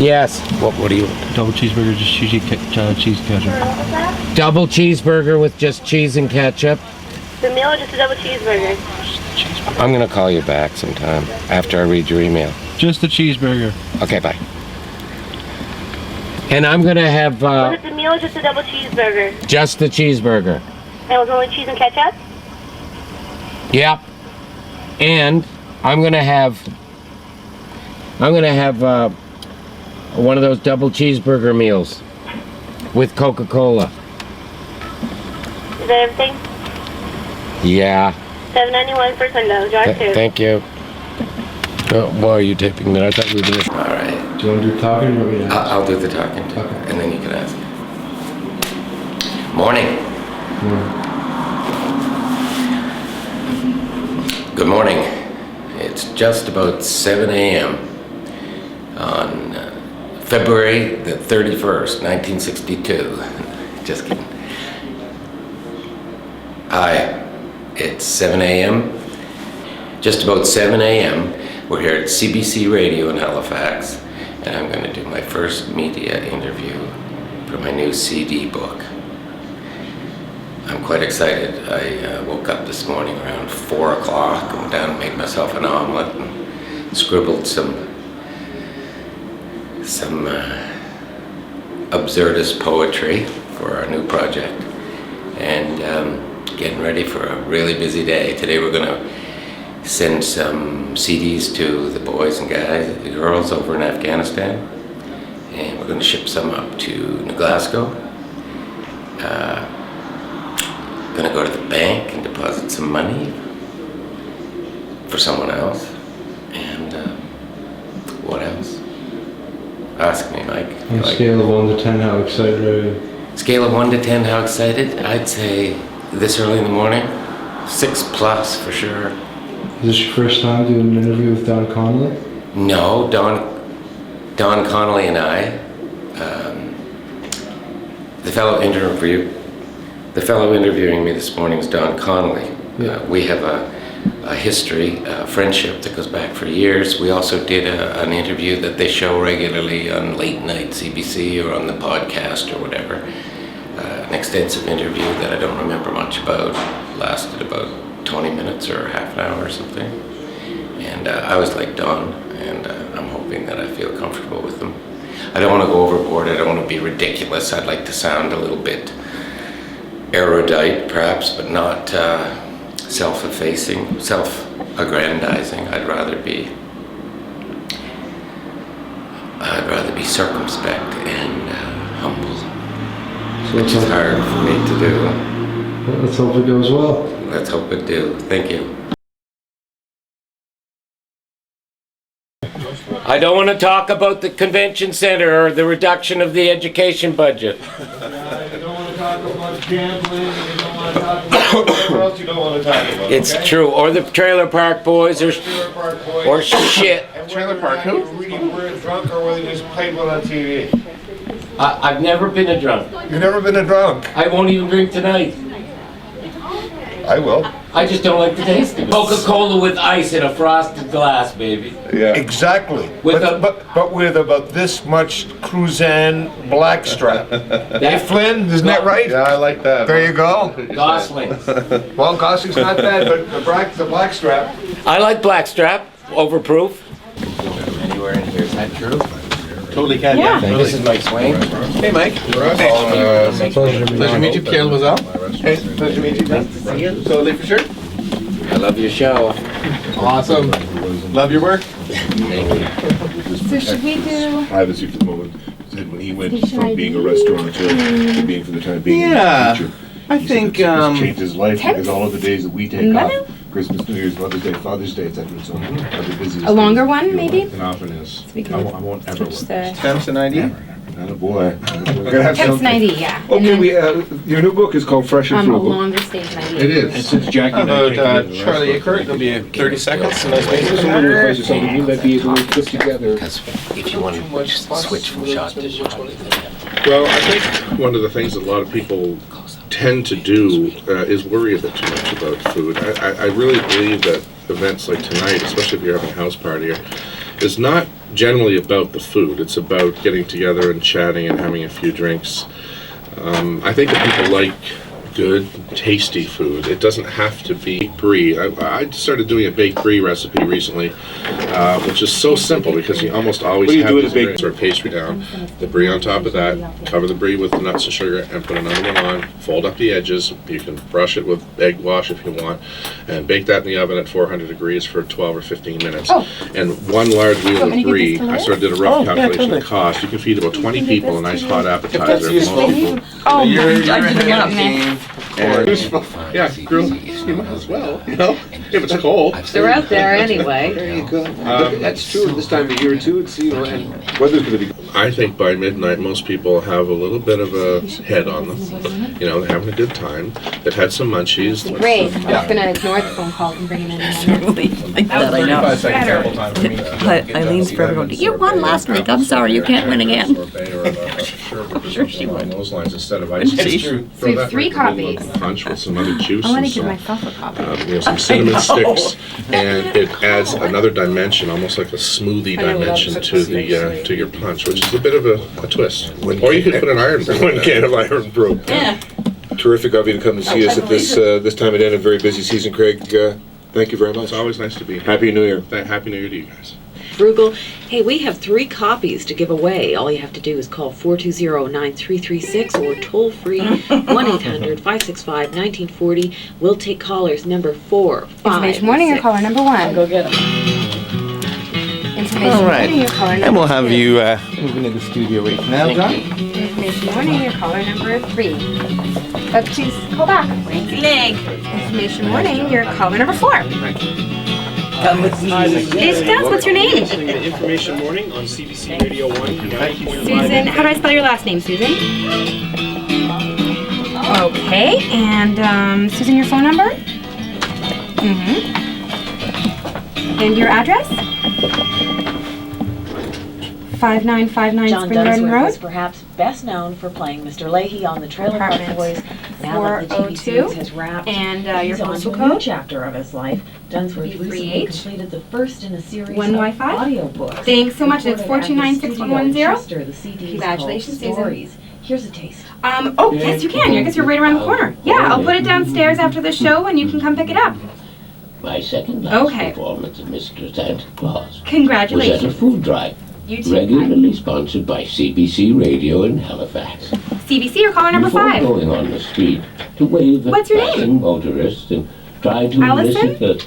A: Yes. What do you...
K: Double cheeseburger, just cheese ketchup.
A: Double cheeseburger with just cheese and ketchup.
F: The meal or just a double cheeseburger?
A: I'm going to call you back sometime after I read your email.
K: Just a cheeseburger.
A: Okay, bye. And I'm going to have
F: Was it the meal or just a double cheeseburger?
A: just the cheeseburger.
F: And was it only cheese and ketchup?
A: Yep. And I'm going to have one of those double cheeseburger meals with Coca-Cola.
F: Is that everything?
A: Yeah.
F: $7.91 for Sunday. Drive through.
A: Thank you. Oh, why are you taping that? I thought we were going to... All right.
B: Do you want to do talking or me?
A: I'll do the talking.
B: Okay.
A: And then you can ask. Morning. Good morning. It's just about 7 a.m. on February the 31st, 1962. Just kidding. Hi. It's 7 a.m. Just about 7 a.m. We're here at CBC Radio in Halifax, and I'm going to do my first media interview for my new CD book. I'm quite excited. I woke up this morning around 4 o'clock, went down and made myself an omelet and scribbled some absurdist poetry for our new project. And getting ready for a really busy day. Today we're going to send some CDs to the boys and guys, the girls over in Afghanistan, and we're going to ship some up to Glasgow. Going to go to the bank and deposit some money for someone else. And what else? Ask me, Mike.
B: On a scale of 1 to 10, how excited are you?
A: Scale of 1 to 10, how excited? I'd say this early in the morning, 6+ for sure.
B: Is this your first time doing an interview with Don Connolly?
A: No, Don Connolly and I, the fellow interviewing me this morning is Don Connolly.
B: Yeah.
A: We have a history, a friendship that goes back for years. We also did an interview that they show regularly on late night CBC or on the podcast or whatever. An extensive interview that I don't remember much about. Lasted about 20 minutes or half an hour or something. And I always like Don, and I'm hoping that I feel comfortable with him. I don't want to go overboard. I don't want to be ridiculous. I'd like to sound a little bit erudite, perhaps, but not self-effacing, self-aggrandizing. I'd rather be circumspect and humble, which is hard for me to do.
B: Well, let's hope it goes well.
A: Let's hope it do. Thank you. I don't want to talk about the convention center or the reduction of the education budget.
L: You don't want to talk about gambling, you don't want to talk about whatever else you don't want to talk about.
A: It's true. Or the trailer park boys or shit.
L: Trailer park who? Really were drunk or whether you just played one on TV.
A: I've never been a drunk.
L: You've never been a drunk?
A: I won't even drink tonight.
L: I will.
A: I just don't like the taste of it. Coca-Cola with ice in a frosted glass, baby.
L: Yeah. Exactly. But with about this much Cruzan blackstrap. Hey, Flynn, isn't that right?
J: Yeah, I like that.
L: There you go.
A: Goslings.
L: Well, Gosling's not bad, but the blackstrap.
A: I like blackstrap. Overproof.
E: Anywhere in here, is that true?
H: Totally can.
F: Yeah.
A: This is Mike Swain.
H: Hey, Mike. Pleasure to meet you. Kale was out. Hey, pleasure to meet you. Nice to see you. Totally for sure.
A: I love your show.
H: Awesome. Love your work.
A: Thank you.
F: So should we do?
M: Privacy for the moment. Said when he went from being a restaurateur to being for the time being a teacher.
H: I think
M: it's changed his life because all of the days that we take off,
F: 11?
M: Christmas, New Year's, Mother's Day, Father's Day, etc. So the busiest.
F: A longer one, maybe?
M: An often is.
F: We
M: I
F: can
M: won't ever
F: switch
M: work.
F: the.
H: Temps and ID.
M: Oh boy.
L: We're gonna have
F: Temps
L: some.
F: 90, yeah. And
L: Okay,
F: then,
L: your new book is called Fresh and
F: a
L: Frugal.
F: longer stage 90.
L: It is.
M: And since Jackie and I
H: About
M: can't get
H: Charlie Aker, it'll be 30 seconds. Nice
L: This is one of the questions that we might be able to put together.
A: Because if you want to switch from shot to shot,
M: Well, I think one of the things that a lot of people tend to do is worry a bit too much about food. I really believe that events like tonight, especially if you're having a house party, is not generally about the food. It's about getting together and chatting and having a few drinks. I think that people like good, tasty food. It doesn't have to be brie. I started doing a baked brie recipe recently, which is so simple because you almost always have this baked sort of pastry down, the brie on top of that, cover the brie with the nuts and sugar, and put another one on, fold up the edges. You can brush it with egg wash if you want, and bake that in the oven at 400 degrees for 12 or 15 minutes.
F: Oh.
M: And one large wheel
F: Want me
M: of
F: to give
M: brie,
F: this to
M: I
F: Liz?
M: sort of did a rough
H: Oh, yeah,
M: calculation
H: totally.
M: of cost. You can feed about 20 people a nice hot appetizer.
H: that's useful.
M: Most people-
F: Oh,
H: You're
F: I'm giving it up, man.
M: Yeah, grill. You might as well, you know, if it's cold.
F: They're out there anyway.
L: There you go. That's true at this time of year too. It's, you know, and weather's gonna be.
M: I think by midnight, most people have a little bit of a head on them. You know, they're having a good time. They've had some munchies.
F: Great. I was gonna ignore the phone call and bring it in.
N: Really like that, I know. But Eileen's forever going, you won last week, I'm sorry, you can't win again.
M: Sure she won. Those lines instead of ice.
N: It's
F: true. So you have 3 copies.
M: Punch with some other juice
F: I want
M: and
F: to give
M: some,
F: myself a copy.
M: you know, some cinnamon sticks, and it adds another dimension, almost like a smoothie dimension to the to your punch, which is a bit of a twist. Or you could put an iron brew.
L: One can of iron brew.
F: Yeah.
L: Terrific of you to come and see us at this time of day in a very busy season, Craig. Thank you very much.
M: It's always nice to be here.
L: Happy New Year.
M: Happy New Year to you guys.
N: frugal. Hey, we have 3 copies to give away. All you have to do is call 420-9336 or toll free 1-800-565-1940. We'll take callers number 4, 5,
O: Information morning, your
N: 6.
O: caller number 1.
N: Go get them.
O: Information
K: All right.
O: morning, your caller number
K: And we'll have
O: 2.
K: you moving to the studio right now, John.
O: Information morning, your caller number 3. Please call back.
N: Leg.
O: Information morning, your caller number 4.
N: Come with me.
O: It does. What's your name?
P: Information morning on CBC Radio 1.
O: Susan. How do I spell your last name, Susan? Okay. And Susan, your phone number? And your address? 5959
N: John
O: Spring Garden
N: Dunsworth
O: Road.
N: is perhaps best known for playing Mr. Lahey on the Trailer Park
O: Apartment
N: Boys. Now that the TV
O: 402.
N: series has wrapped,
O: And your
N: he's on
O: postal
N: to a new
O: code?
N: chapter of his life. Dunsworth recently
O: B3H.
N: completed the first in a series
O: 1
N: of
O: Wi-Fi.
N: audiobooks.
O: Thanks so much. It's
N: Recorded at the studio in
O: 429-6110.
N: Chester. The CD is
O: Congratulations,
N: called
O: Susan.
N: Stories. Here's a taste.
O: Oh, yes, you can. I guess you're right around the corner. Yeah, I'll put it downstairs after the show and you can come pick it up.
Q: My second last
O: Okay.
Q: performance of Mr. Santa Claus
O: Congratulations.
Q: was at a food drive,
O: You too.
Q: regularly sponsored by CBC Radio in Halifax.
O: CBC or caller number
Q: Before
O: 5.
Q: going on the street to wave at
O: What's your name?
Q: passing motorists and try to
O: Allison?
Q: elicit a
O: And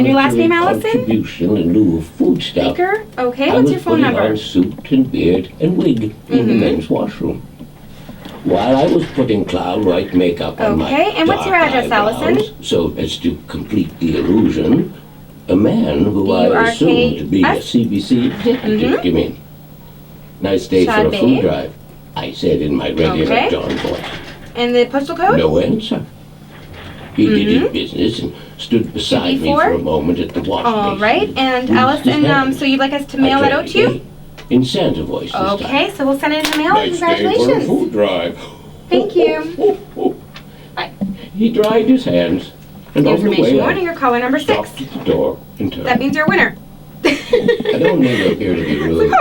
O: your last
Q: monetary
O: name, Allison?
Q: contribution in lieu of food stuff,
O: Baker? Okay,
Q: I
O: what's
Q: was
O: your phone
Q: putting
O: number?
Q: on suit and beard and wig in the men's washroom. While I was putting cloud white makeup on my
O: Okay, and what's your
Q: dark
O: address,
Q: eyebrows,
O: Allison?
Q: so as to complete the illusion, a man who I
O: B-U-R-K-S?
Q: assumed to be a CBC executive came in. Nice day for a
O: Chad
Q: food
O: Bay?
Q: drive, I said in my regular
O: Okay.
Q: John voice.
O: And the postal code?
Q: No answer. He did his business and stood beside me
O: GB4?
Q: for a moment at the wash
O: All
Q: basin.
O: right, and
Q: Used
O: Allison,
Q: his hand.
O: so you'd like us to
Q: I
O: mail that
Q: tried
O: out to you?
Q: again, in Santa voice this time.
O: Okay, so we'll send it in the mail.
Q: Nice day for a
O: Congratulations.
Q: food drive.
O: Thank you.
Q: He dried his hands, and on the
O: Information
Q: way
O: morning,
Q: out,
O: your caller number 6.
Q: stopped at the door and turned.
O: That means you're a winner.
Q: I don't need to appear to be rude,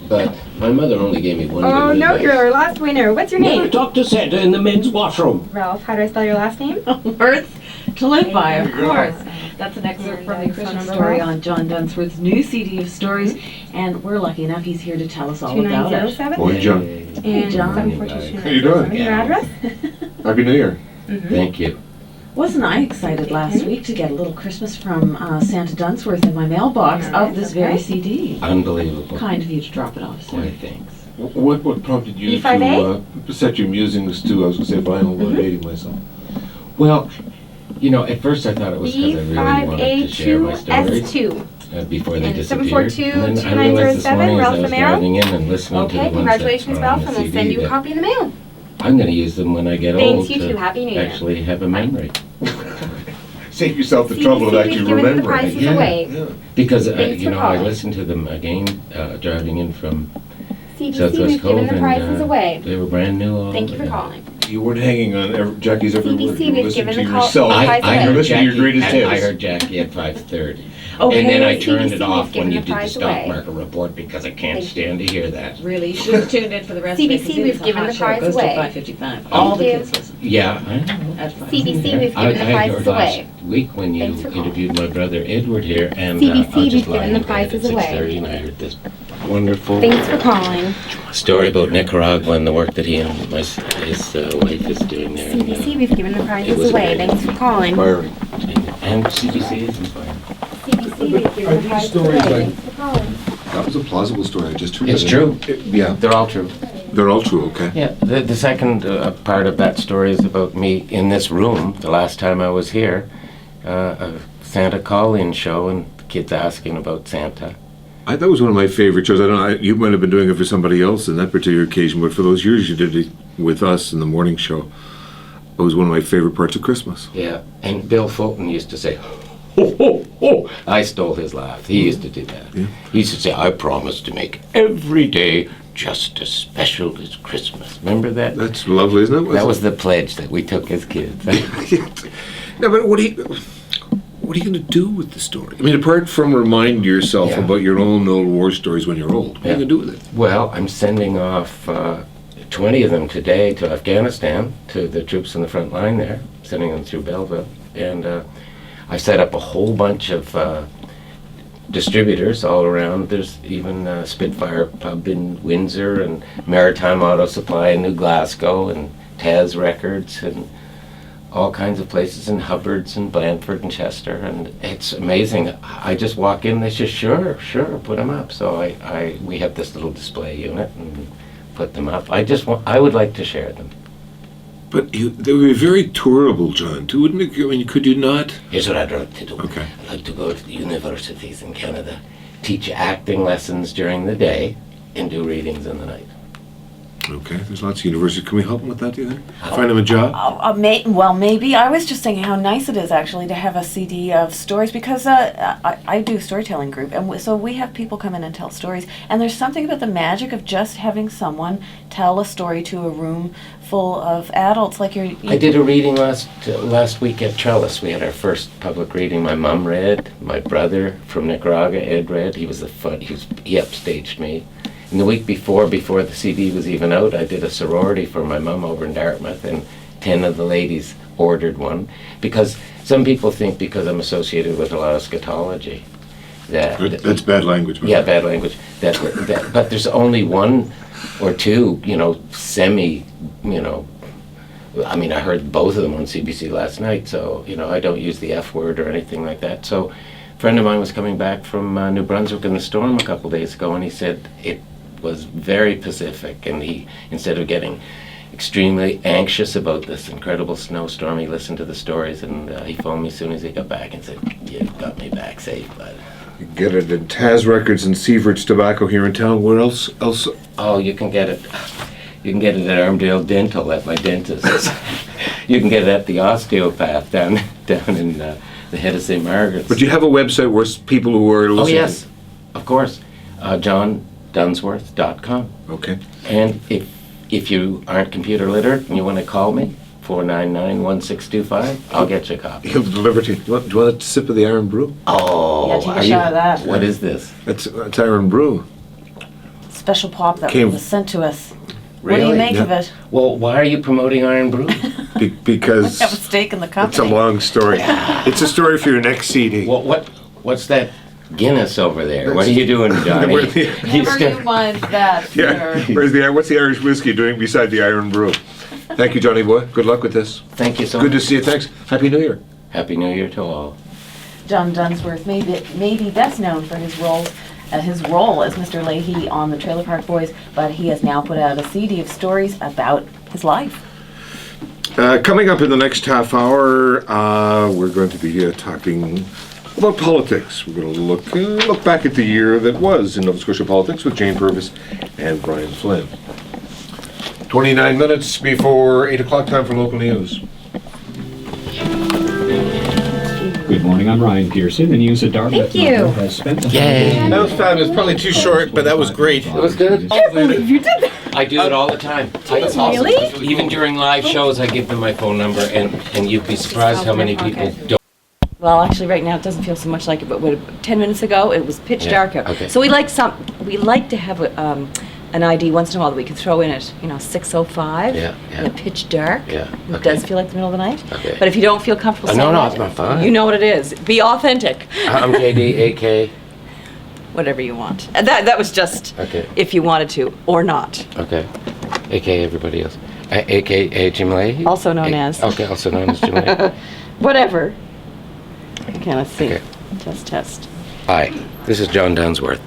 Q: but my mother only gave me one
O: Oh,
Q: bit of
O: no,
Q: advice.
O: you're our last winner. What's your
Q: Never
O: name?
Q: talk to Santa in the men's washroom.
O: Ralph, how do I spell your last name?
N: Words to live by, of
O: There you go.
N: course. That's an excerpt from the
O: And,
N: Christmas
O: phone
N: story
O: number?
N: on John Dunsworth's new CD of stories, and we're lucky enough he's here to tell us all about it.
O: 2907?
B: Morning, John.
O: And
N: John.
O: 742.
B: How you doing?
O: Your address?
B: Happy New Year.
Q: Thank you.
N: Wasn't I excited last week to get a little Christmas from Santa Dunsworth in my mailbox of this very
O: okay.
N: CD?
Q: Unbelievable.
N: Kind of you to drop it off, sir.
Q: Why, thanks.
B: What prompted you
O: E5A?
B: to set your musings to, I was going to say vinyl, dating myself?
A: Well, you know, at first I thought it was because I really wanted to share my stories
O: B5A2S2.
A: before they
O: And
A: disappeared.
O: 742-2907,
A: And then I realized this morning as
O: Ralph
A: I was
O: Romero.
A: driving in and listening to
O: Okay,
A: the ones
O: congratulations,
A: that are on
O: Ralph,
A: the
O: and we'll
A: CD
O: send you a
A: that
O: copy in the mail.
A: I'm going to use them when I get
O: Thanks,
A: old
O: you too.
A: to
O: Happy New Year.
A: actually have a memory.
B: Save yourself the
O: CBC,
B: trouble of
O: we've
B: actually
O: given the
B: remembering.
O: prizes away.
A: Because,
O: Thanks
A: you
O: for
A: know, I
O: calling.
A: listened to them again driving in from
O: CBC,
A: Southwest
O: we've given
A: Cove,
O: the prizes
A: and
O: away.
A: they were brand new. All
O: Thank you for
A: over.
O: calling.
B: You weren't hanging on Jackie's every word.
O: CBC,
B: You were
O: we've
B: listening
O: given
B: to
O: the call-
B: yourself.
O: prize
A: I
O: away.
A: heard
B: Listen to your greatest
A: I
B: hits.
A: heard Jackie at 5:30.
N: Okay,
A: And then I turned
O: CBC,
A: it off
O: we've
A: when
O: given
A: you
O: the
A: did the
O: prize
A: stock
O: away.
A: market report because I can't
O: Thank
A: stand to hear that.
N: Really, should have tuned in for the rest of it. 'cause
O: CBC,
N: it
O: we've
N: is a
O: given
N: hot
O: the
N: show. It
O: prize
N: goes till
O: away.
N: 5:55. All the
O: Thank
N: kids
O: you.
N: listen.
A: Yeah, I know.
N: At 5.
O: CBC, we've given the
A: I
O: prizes
A: heard last
O: away.
A: week when you
O: Thanks for calling.
A: interviewed my brother Edward here, and
O: CBC,
A: I was
O: we've
A: just
O: given
A: lying
O: the
A: in bed
O: prizes
A: at
O: away.
A: 6:30, and I heard this wonderful
O: Thanks for calling.
A: story about Nicaragua and the work that he and his wife is doing there. And,
O: CBC, we've given the
A: it
O: prizes
A: was
O: away.
A: great.
O: Thanks for calling.
B: Firing.
A: and CBC is inspiring.
O: CBC, we've given the prizes away. Thanks for calling.
B: That was a plausible story. I just heard
A: It's
B: it.
A: true.
B: Yeah.
A: They're all true.
B: They're all true, okay.
A: Yeah, the second part of that story is about me in this room. The last time I was here, a Santa call-in show, and the kids asking about Santa.
B: That was one of my favorite shows. I don't know, you might have been doing it for somebody else in that particular occasion, but for those years you did it with us in the morning show. It was one of my favorite parts of Christmas.
A: Yeah, and Bill Fulton used to say, "Ho, ho, ho." I stole his laugh. He used to do that.
B: Yeah.
A: He used to say, "I promise to make every day just as special as Christmas." Remember that?
B: That's lovely, isn't it?
A: That was the pledge that we took as kids.
B: No, but what are you going to do with the story? I mean, apart from remind yourself
A: Yeah.
B: about your own old war stories when you're old, what are you going to do with it?
A: Well, I'm sending off 20 of them today to Afghanistan, to the troops on the front line there, sending them through Belleville. And I've set up a whole bunch of distributors all around. There's even Spitfire Pub in Windsor and Maritime Auto Supply in New Glasgow and Taz Records and all kinds of places in Hubbard's and Blandford and Chester, and it's amazing. I just walk in, they say, sure, put them up. So we have this little display unit and put them up. I would like to share them.
L: But they would be very tourable, John. Wouldn't it? I mean, could you not?
A: Here's what I'd like to do.
L: Okay.
A: I'd like to go to the universities in Canada, teach acting lessons during the day, and do readings in the night.
L: Okay, there's lots of universities. Can we help them with that, do you think? Find them a job?
N: Well, maybe. I was just thinking how nice it is actually to have a CD of stories, because I do a storytelling group, and so we have people come in and tell stories, and there's something about the magic of just having someone tell a story to a room full of adults. Like
A: I did a reading last week at Trellis. We had our first public reading. My mom read, my brother from Nicaragua, Ed, read. He upstaged me. And the week before the CD was even out, I did a sorority for my mom over in Dartmouth, and 10 of the ladies ordered one, because some people think because I'm associated with a lot of scatology that's
L: bad language.
A: Yeah, bad language. But there's only one or two, semi, I mean, I heard both of them on CBC last night, so, I don't use the F word or anything like that. So a friend of mine was coming back from New Brunswick in the storm a couple days ago, and he said it was very pacific, and he, instead of getting extremely anxious about this incredible snowstorm, he listened to the stories, and he phoned me as soon as he got back and said, "You got me back safe, bud."
L: You can get it at Taz Records and Sievert's Tobacco here in town. Where else?
A: Oh, you can get it at Armdale Dental at my dentist's. You can get it at the Osteopath down in the head of St. Margaret's.
L: But you have a website where people who are listening...
A: Oh, yes, of course. JohnDunsworth.com.
L: Okay.
A: And if you aren't computer literate and you want to call me, 499-1625, I'll get you a copy.
L: He'll deliver to you. Do you want a sip of the Iron Brew?
A: Oh,
N: yeah, take a shot of that.
A: What is this?
L: It's Iron Brew.
N: Special pop that was sent to us.
A: Really?
N: What do you make of it?
A: Well, why are you promoting Iron Brew?
L: Because
N: I have a stake in the company.
L: It's a long story. It's a story for your next CD.
A: Well, what's that Guinness over there? What are you doing, Johnny?
N: Never you mind that.
L: Yeah. What's the Irish whiskey doing beside the Iron Brew? Thank you, Johnny boy. Good luck with this.
A: Thank you so much.
L: Good to see you. Thanks. Happy New Year.
A: Happy New Year to all.
N: John Dunsworth may be best known for his role as Mr. Lahey on the Trailer Park Boys, but he has now put out a CD of stories about his life.
L: Coming up in the next half hour, we're going to be talking about politics. We're going to look back at the year that was in Nova Scotia politics with Jane Purvis and Brian Flynn. 29 minutes before 8 o'clock, time for local news.
R: Good morning, I'm Ryan Pearson. The news at Dartmouth has spent the
H: That was fabulous. Probably too short, but that was great.
A: It was good.
N: I can't believe you did that.
A: I do it all the time.
N: Really?
A: Even during live shows, I give them my phone number, and you'd be surprised how many people don't.
N: Well, actually, right now it doesn't feel so much like it, but 10 minutes ago it was pitch dark out.
A: Okay.
N: So we like to have an ID once in a while that we can throw in at 6:05.
A: Yeah.
N: In a pitch dark.
A: Yeah.
N: It does feel like the middle of the night.
A: Okay.
N: But if you don't feel comfortable saying
A: no,
N: that,
A: it's not fine.
N: you know what it is. Be authentic.
A: I'm JD, AK.
N: Whatever you want. That was just if you wanted to or not.
A: Okay. AK everybody else. AKA Jim Lahey?
N: Also known as.
A: Okay, also known as Jim Lahey.
N: Whatever. Okay, let's see.
A: Okay.
N: Test.
A: Hi, this is John Dunsworth.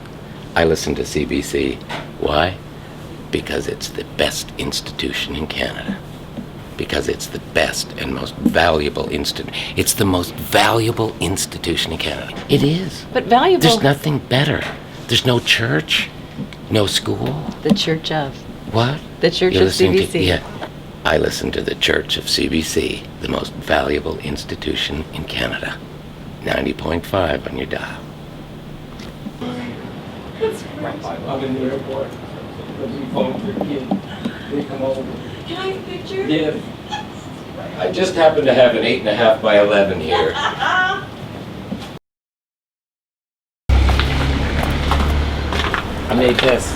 A: I listen to CBC. Why? Because it's the best institution in Canada. Because it's the best and most valuable institution. It's the most valuable institution in Canada. It is.
N: But valuable.
A: There's nothing better. There's no church, no school.
N: The Church of.
A: What?
N: The Church
A: You're
N: of
A: listening
N: CBC.
A: Yeah. I listen to the Church of CBC, the most valuable institution in Canada. 90.5 on your dial. I'm in the airport. Phone for kids. They come over.
N: Can I have a picture?
A: Yeah. I just happen to have an 8.5 by 11 here. I made this.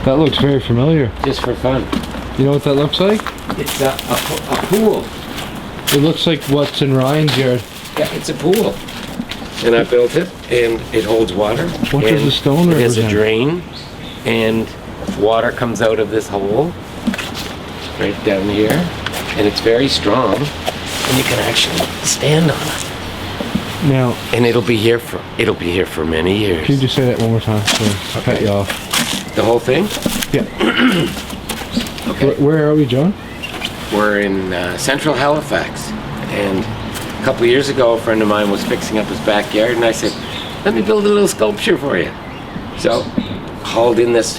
K: That looks very familiar.
A: Just for fun.
K: You know what that looks like?
A: It's a pool.
K: It looks like what's in Ryan's yard.
A: Yeah, it's a pool.
I: and I built it, and it holds water.
K: What does the stone
I: It has a
K: represent?
I: drain, and water comes out of this hole right down here, and it's very strong, and you can actually stand on it.
K: Now,
I: and it'll be here for many years.
K: Can you just say that one more time? Sorry, I cut you off.
I: The whole thing?
K: Yeah. Okay. Where are we, John?
I: We're in central Halifax, and a couple of years ago, a friend of mine was fixing up his backyard, and I said, "Let me build a little sculpture for you." So, hauled in this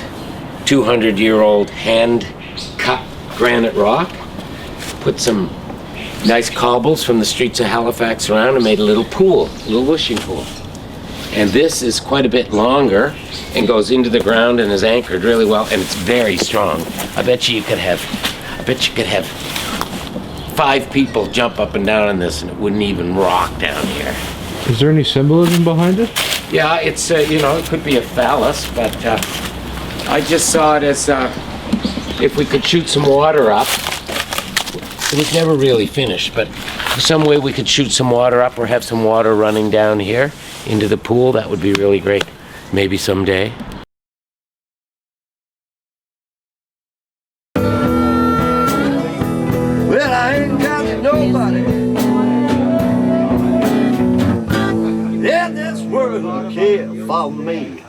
I: 200-year-old hand-cut granite rock, put some nice cobbles from the streets of Halifax around, and made a little pool, a little wishing pool. And this is quite a bit longer and goes into the ground and is anchored really well, and it's very strong. I bet you could have 5 people jump up and down on this, and it wouldn't even rock down here.
K: Is there any symbolism behind it?
I: Yeah, it's it could be a phallus, but I just saw it as if we could shoot some water up. It was never really finished, but some way we could shoot some water up or have some water running down here into the pool, that would be really great. Maybe someday.
S: Well, I ain't got nobody in this world who care for me.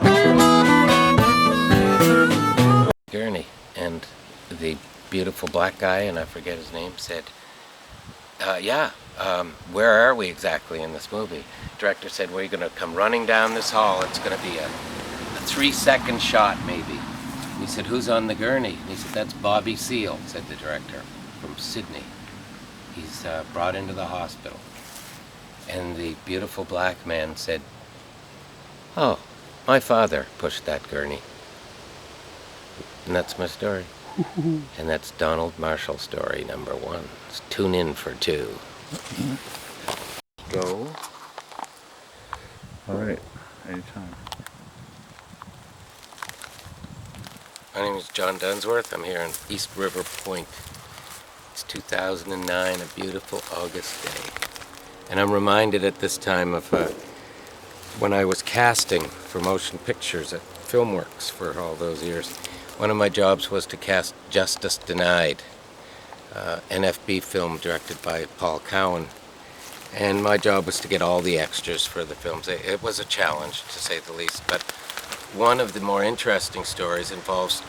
I: Gurney, and the beautiful black guy, and I forget his name, said, where are we exactly in this movie? Director said, we're going to come running down this hall. It's going to be a 3-second shot, maybe. And he said, who's on the gurney? And he said, that's Bobby Seale, said the director, from Sydney. He's brought into the hospital. And the beautiful black man said, oh, my father pushed that gurney. And that's my story. And that's Donald Marshall's story, number 1. Tune in for 2.
H: Go. All right, anytime.
I: My name is John Dunsworth. I'm here in East River Point. It's 2009, a beautiful August day. And I'm reminded at this time of when I was casting for motion pictures at Filmworks for all those years. One of my jobs was to cast Justice Denied, NFB film directed by Paul Cowan. And my job was to get all the extras for the films. It was a challenge, to say the least, but one of the more interesting stories involves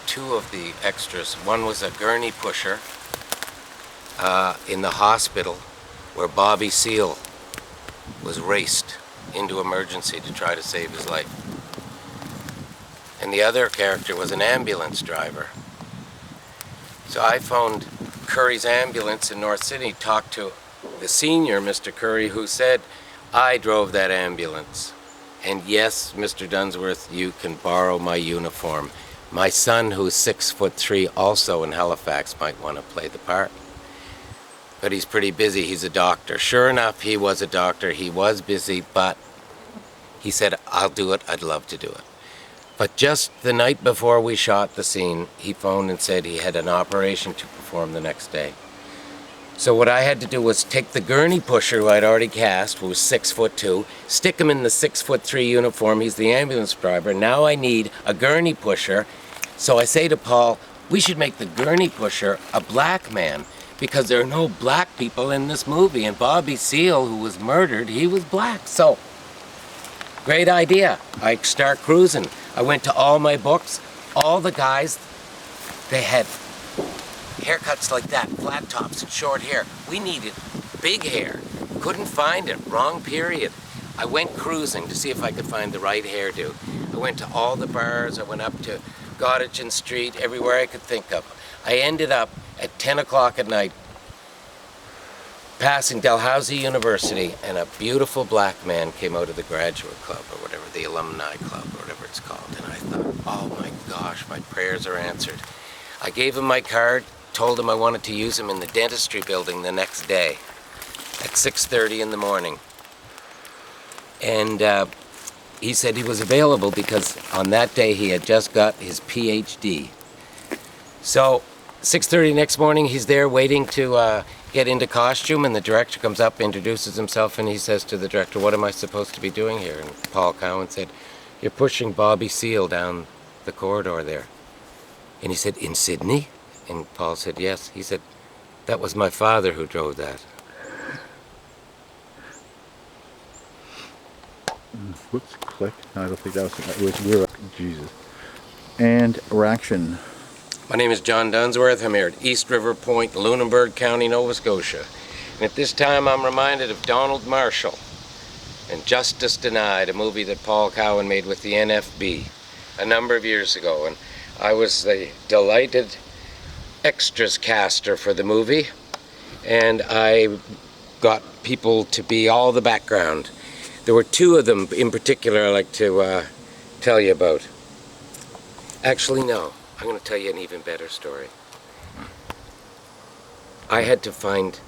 I: 2 of the extras. One was a gurney pusher in the hospital where Bobby Seale was raced into emergency to try to save his life. And the other character was an ambulance driver. So I phoned Curry's ambulance in North Sydney, talked to the senior, Mr. Curry, who said, I drove that ambulance. And yes, Mr. Dunsworth, you can borrow my uniform. My son, who's 6'3", also in Halifax, might want to play the part. But he's pretty busy, he's a doctor. Sure enough, he was a doctor, he was busy, but he said, I'll do it, I'd love to do it. But just the night before we shot the scene, he phoned and said he had an operation to perform the next day. So what I had to do was take the gurney pusher who I'd already cast, who was 6'2", stick him in the 6'3" uniform. He's the ambulance driver. Now I need a gurney pusher. So I say to Paul, we should make the gurney pusher a black man because there are no black people in this movie. And Bobby Seale, who was murdered, he was black. So, great idea. I start cruising. I went to all my books. All the guys, they had haircuts like that, flat tops and short hair. We needed big hair. Couldn't find it, wrong period. I went cruising to see if I could find the right hairdo. I went to all the bars, I went up to Gottingen Street, everywhere I could think of. I ended up at 10 o'clock at night passing Dalhousie University, and a beautiful black man came out of the graduate club or whatever, the alumni club or whatever it's called. And I thought, oh my gosh, my prayers are answered. I gave him my card, told him I wanted to use him in the dentistry building the next day at 6:30 in the morning. And he said he was available because on that day he had just got his PhD. So 6:30 next morning, he's there waiting to get into costume, and the director comes up, introduces himself, and he says to the director, "What am I supposed to be doing here?" And Paul Cowan said, "You're pushing Bobby Seale down the corridor there." And he said, "In Sydney?" And Paul said, "Yes." He said, "That was my father who drove that."
T: Whoops, click. No, I don't think that was we're Jesus. And action.
I: My name is John Dunsworth. I'm here at East River Point, Lunenburg County, Nova Scotia. And at this time, I'm reminded of Donald Marshall and Justice Denied, a movie that Paul Cowan made with the NFB a number of years ago. And I was the delighted extras caster for the movie. And I got people to be all the background. There were two of them in particular I'd like to tell you about. Actually, no. I'm going to tell you an even better story. I had to find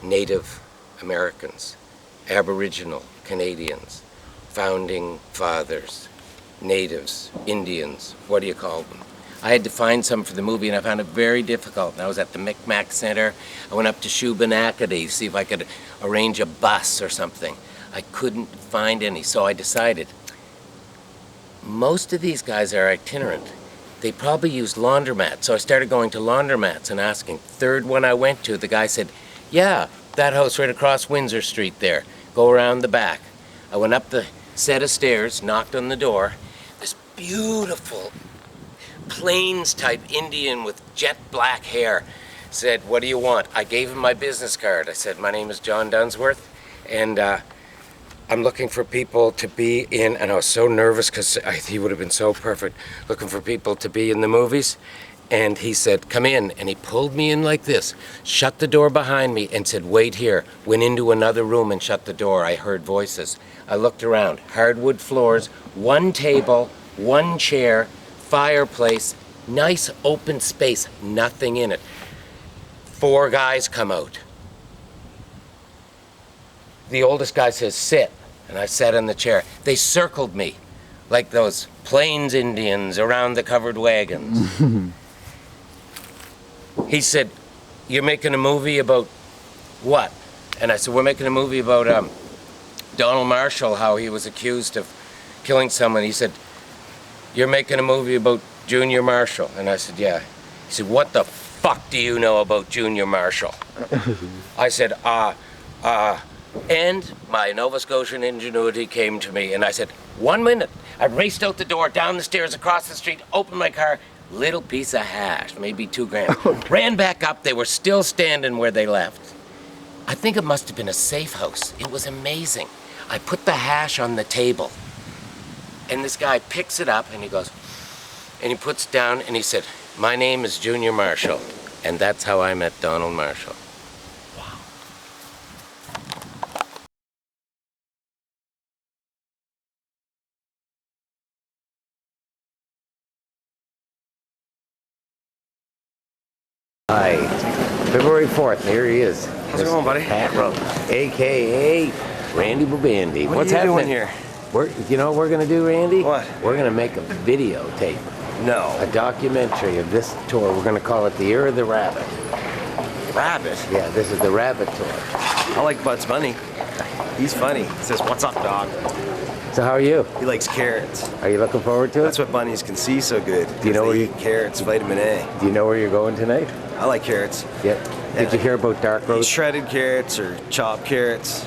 I: Native Americans, Aboriginal Canadians, founding fathers, natives, Indians, what do you call them? I had to find some for the movie, and I found it very difficult. And I was at the Micmac Center. I went up to Shubenacadie to see if I could arrange a bus or something. I couldn't find any, so I decided most of these guys are itinerant. They probably use laundromats, so I started going to laundromats and asking. Third one I went to, the guy said, "Yeah, that house right across Windsor Street there. Go around the back." I went up the set of stairs, knocked on the door. This beautiful Plains-type Indian with jet black hair said, "What do you want?" I gave him my business card. I said, "My name is John Dunsworth, and I'm looking for people to be in," and I was so nervous because he would have been so perfect, looking for people to be in the movies. And he said, "Come in." And he pulled me in like this, shut the door behind me and said, "Wait here." Went into another room and shut the door. I heard voices. I looked around, hardwood floors, one table, one chair, fireplace, nice open space, nothing in it. 4 guys come out. The oldest guy says, "Sit." And I sat in the chair. They circled me like those Plains Indians around the covered wagons. He said, "You're making a movie about what?" And I said, "We're making a movie about Donald Marshall, how he was accused of killing someone." He said, "You're making a movie about Junior Marshall." And I said, "Yeah." He said, "What the fuck do you know about Junior Marshall?" I said, and my Nova Scotian ingenuity came to me, and I said, "1 minute." I raced out the door, down the stairs, across the street, opened my car, little piece of hash, maybe 2 grams. Ran back up, they were still standing where they left. I think it must have been a safe house. It was amazing. I put the hash on the table, and this guy picks it up, and he goes, and he puts it down, and he said, "My name is Junior Marshall," and that's how I met Donald Marshall. Hi, February 4th, here he is.
U: How's it going, buddy?
I: Pat Rowe, a.k.a. Randy Bubandy.
U: What's happening
I: happening
U: here?
I: You know what we're going to do, Randy?
U: What?
I: We're going to make a videotape.
U: No.
I: A documentary of this tour. We're going to call it The Year of the Rabbit.
U: Rabbit?
I: Yeah, this is the Rabbit Tour.
U: I like Bugs Bunny. He's funny. He says, "What's up, dog?"
I: So how are you?
U: He likes carrots.
I: Are you looking forward to it?
U: That's what bunnies can see so good.
I: Do you know where
U: you eat carrots, vitamin A.
I: Do you know where you're going tonight?
U: I like carrots.
I: Yeah. Did you hear about dark roast?
U: Shredded carrots or chopped carrots.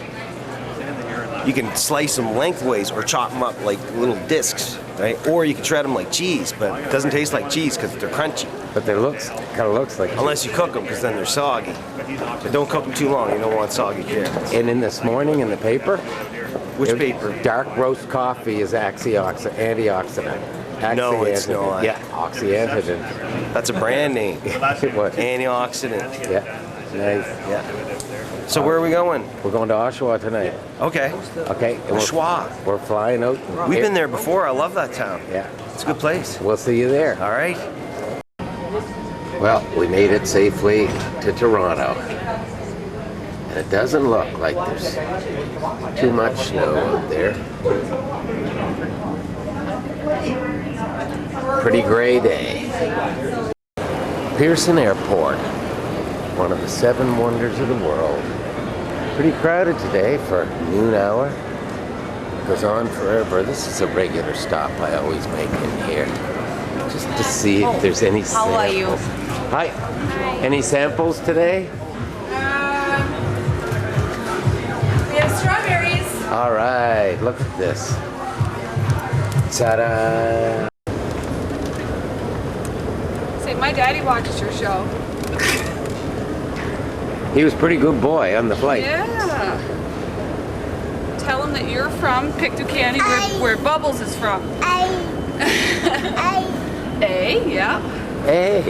U: You can slice them lengthways or chop them up like little discs, right? Or you can shred them like cheese, but it doesn't taste like cheese because they're crunchy.
I: But they kind of looks like
U: Unless you cook them, because then they're soggy. But don't cook them too long. You don't want soggy carrots.
I: And in this morning in the paper?
U: Which paper?
I: Dark roast coffee is antioxidant.
U: No, it's not.
I: Yeah, oxyantidin.
U: That's a brand name.
I: What?
U: Antioxidant.
I: Yeah, nice.
U: Yeah. So where are we going?
I: We're going to Oshawa tonight.
U: Okay.
I: Okay.
U: Oshawa.
I: We're flying out.
U: We've been there before. I love that town.
I: Yeah.
U: It's a good place.
I: We'll see you there.
U: All right.
I: Well, we made it safely to Toronto. And it doesn't look like there's too much snow out there. Pretty gray day. Pearson Airport.
A: one of the 7 wonders of the world. Pretty crowded today for noon hour. Goes on forever. This is a regular stop I always make in here, just to see if there's any samples.
F: How are you?
A: Hi. Any samples today?
F: We have strawberries.
A: All right, look at this. Ta-da!
G: Say, my daddy watches your show.
A: He was a pretty good boy on the flight.
G: Yeah. Tell him that you're from Pictou-Canny, where Bubbles is from. A, yeah.
A: Hey,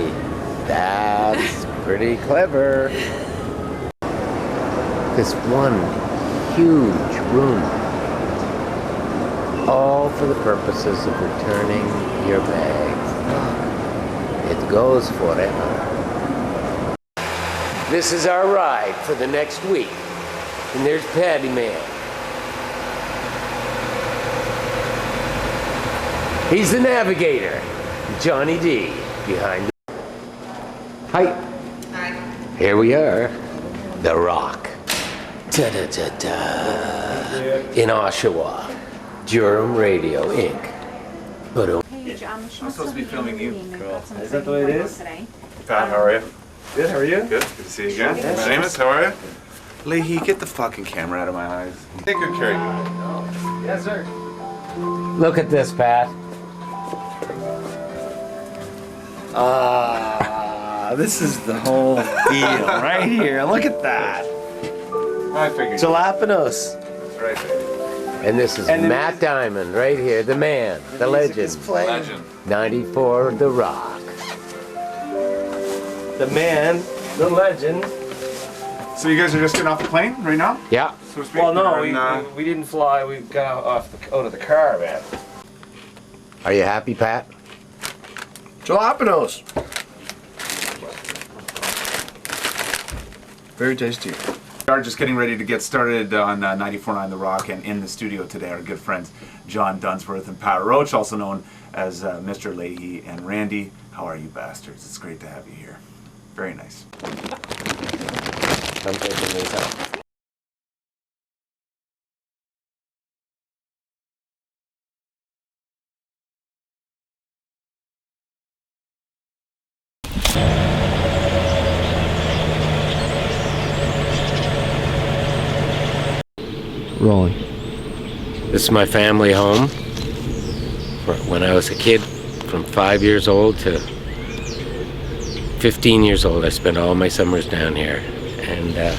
A: that's pretty clever. This one huge room, all for the purposes of returning your bags. It goes forever. This is our ride for the next week. And there's Paddy Man. He's the navigator. Johnny D behind the... Hi.
F: Hi.
A: Here we are. The Rock. Ta-da-ta-ta. In Oshawa. Durham Radio, Inc. But
C: I'm supposed to be filming you. Cool. Is that the way it is? Pat, how are you? Good, how are you? Good to see you again.
A: Yes.
C: My name is, how are you? Lahey, get the fucking camera out of my eyes. Take good care of you. Yes, sir.
A: look at this, Pat.
U: This is the whole deal right here. Look at that.
C: I figured.
U: Jalapenos.
C: That's right, baby.
A: And this is Matt Diamond right here, the man, the legend.
C: Legend.
A: 94, The Roc.
U: The man, the legend.
C: So you guys are just getting off the plane right now?
A: Yeah.
C: So to speak,
U: Well, no,
C: and,
U: we didn't fly. We got out of the car, man.
A: Are you happy, Pat?
U: Jalapenos. Very tasty.
C: We are just getting ready to get started on 94.9 The Roc, and in the studio today are good friends John Dunsworth and Pat Roach, also known as Mr. Lahey and Randy. How are you bastards? It's great to have you here. Very nice.
A: I'm taking these out.
U: Rolling.
A: This is my family home. When I was a kid, from 5 years old to 15 years old, I spent all my summers down here. And the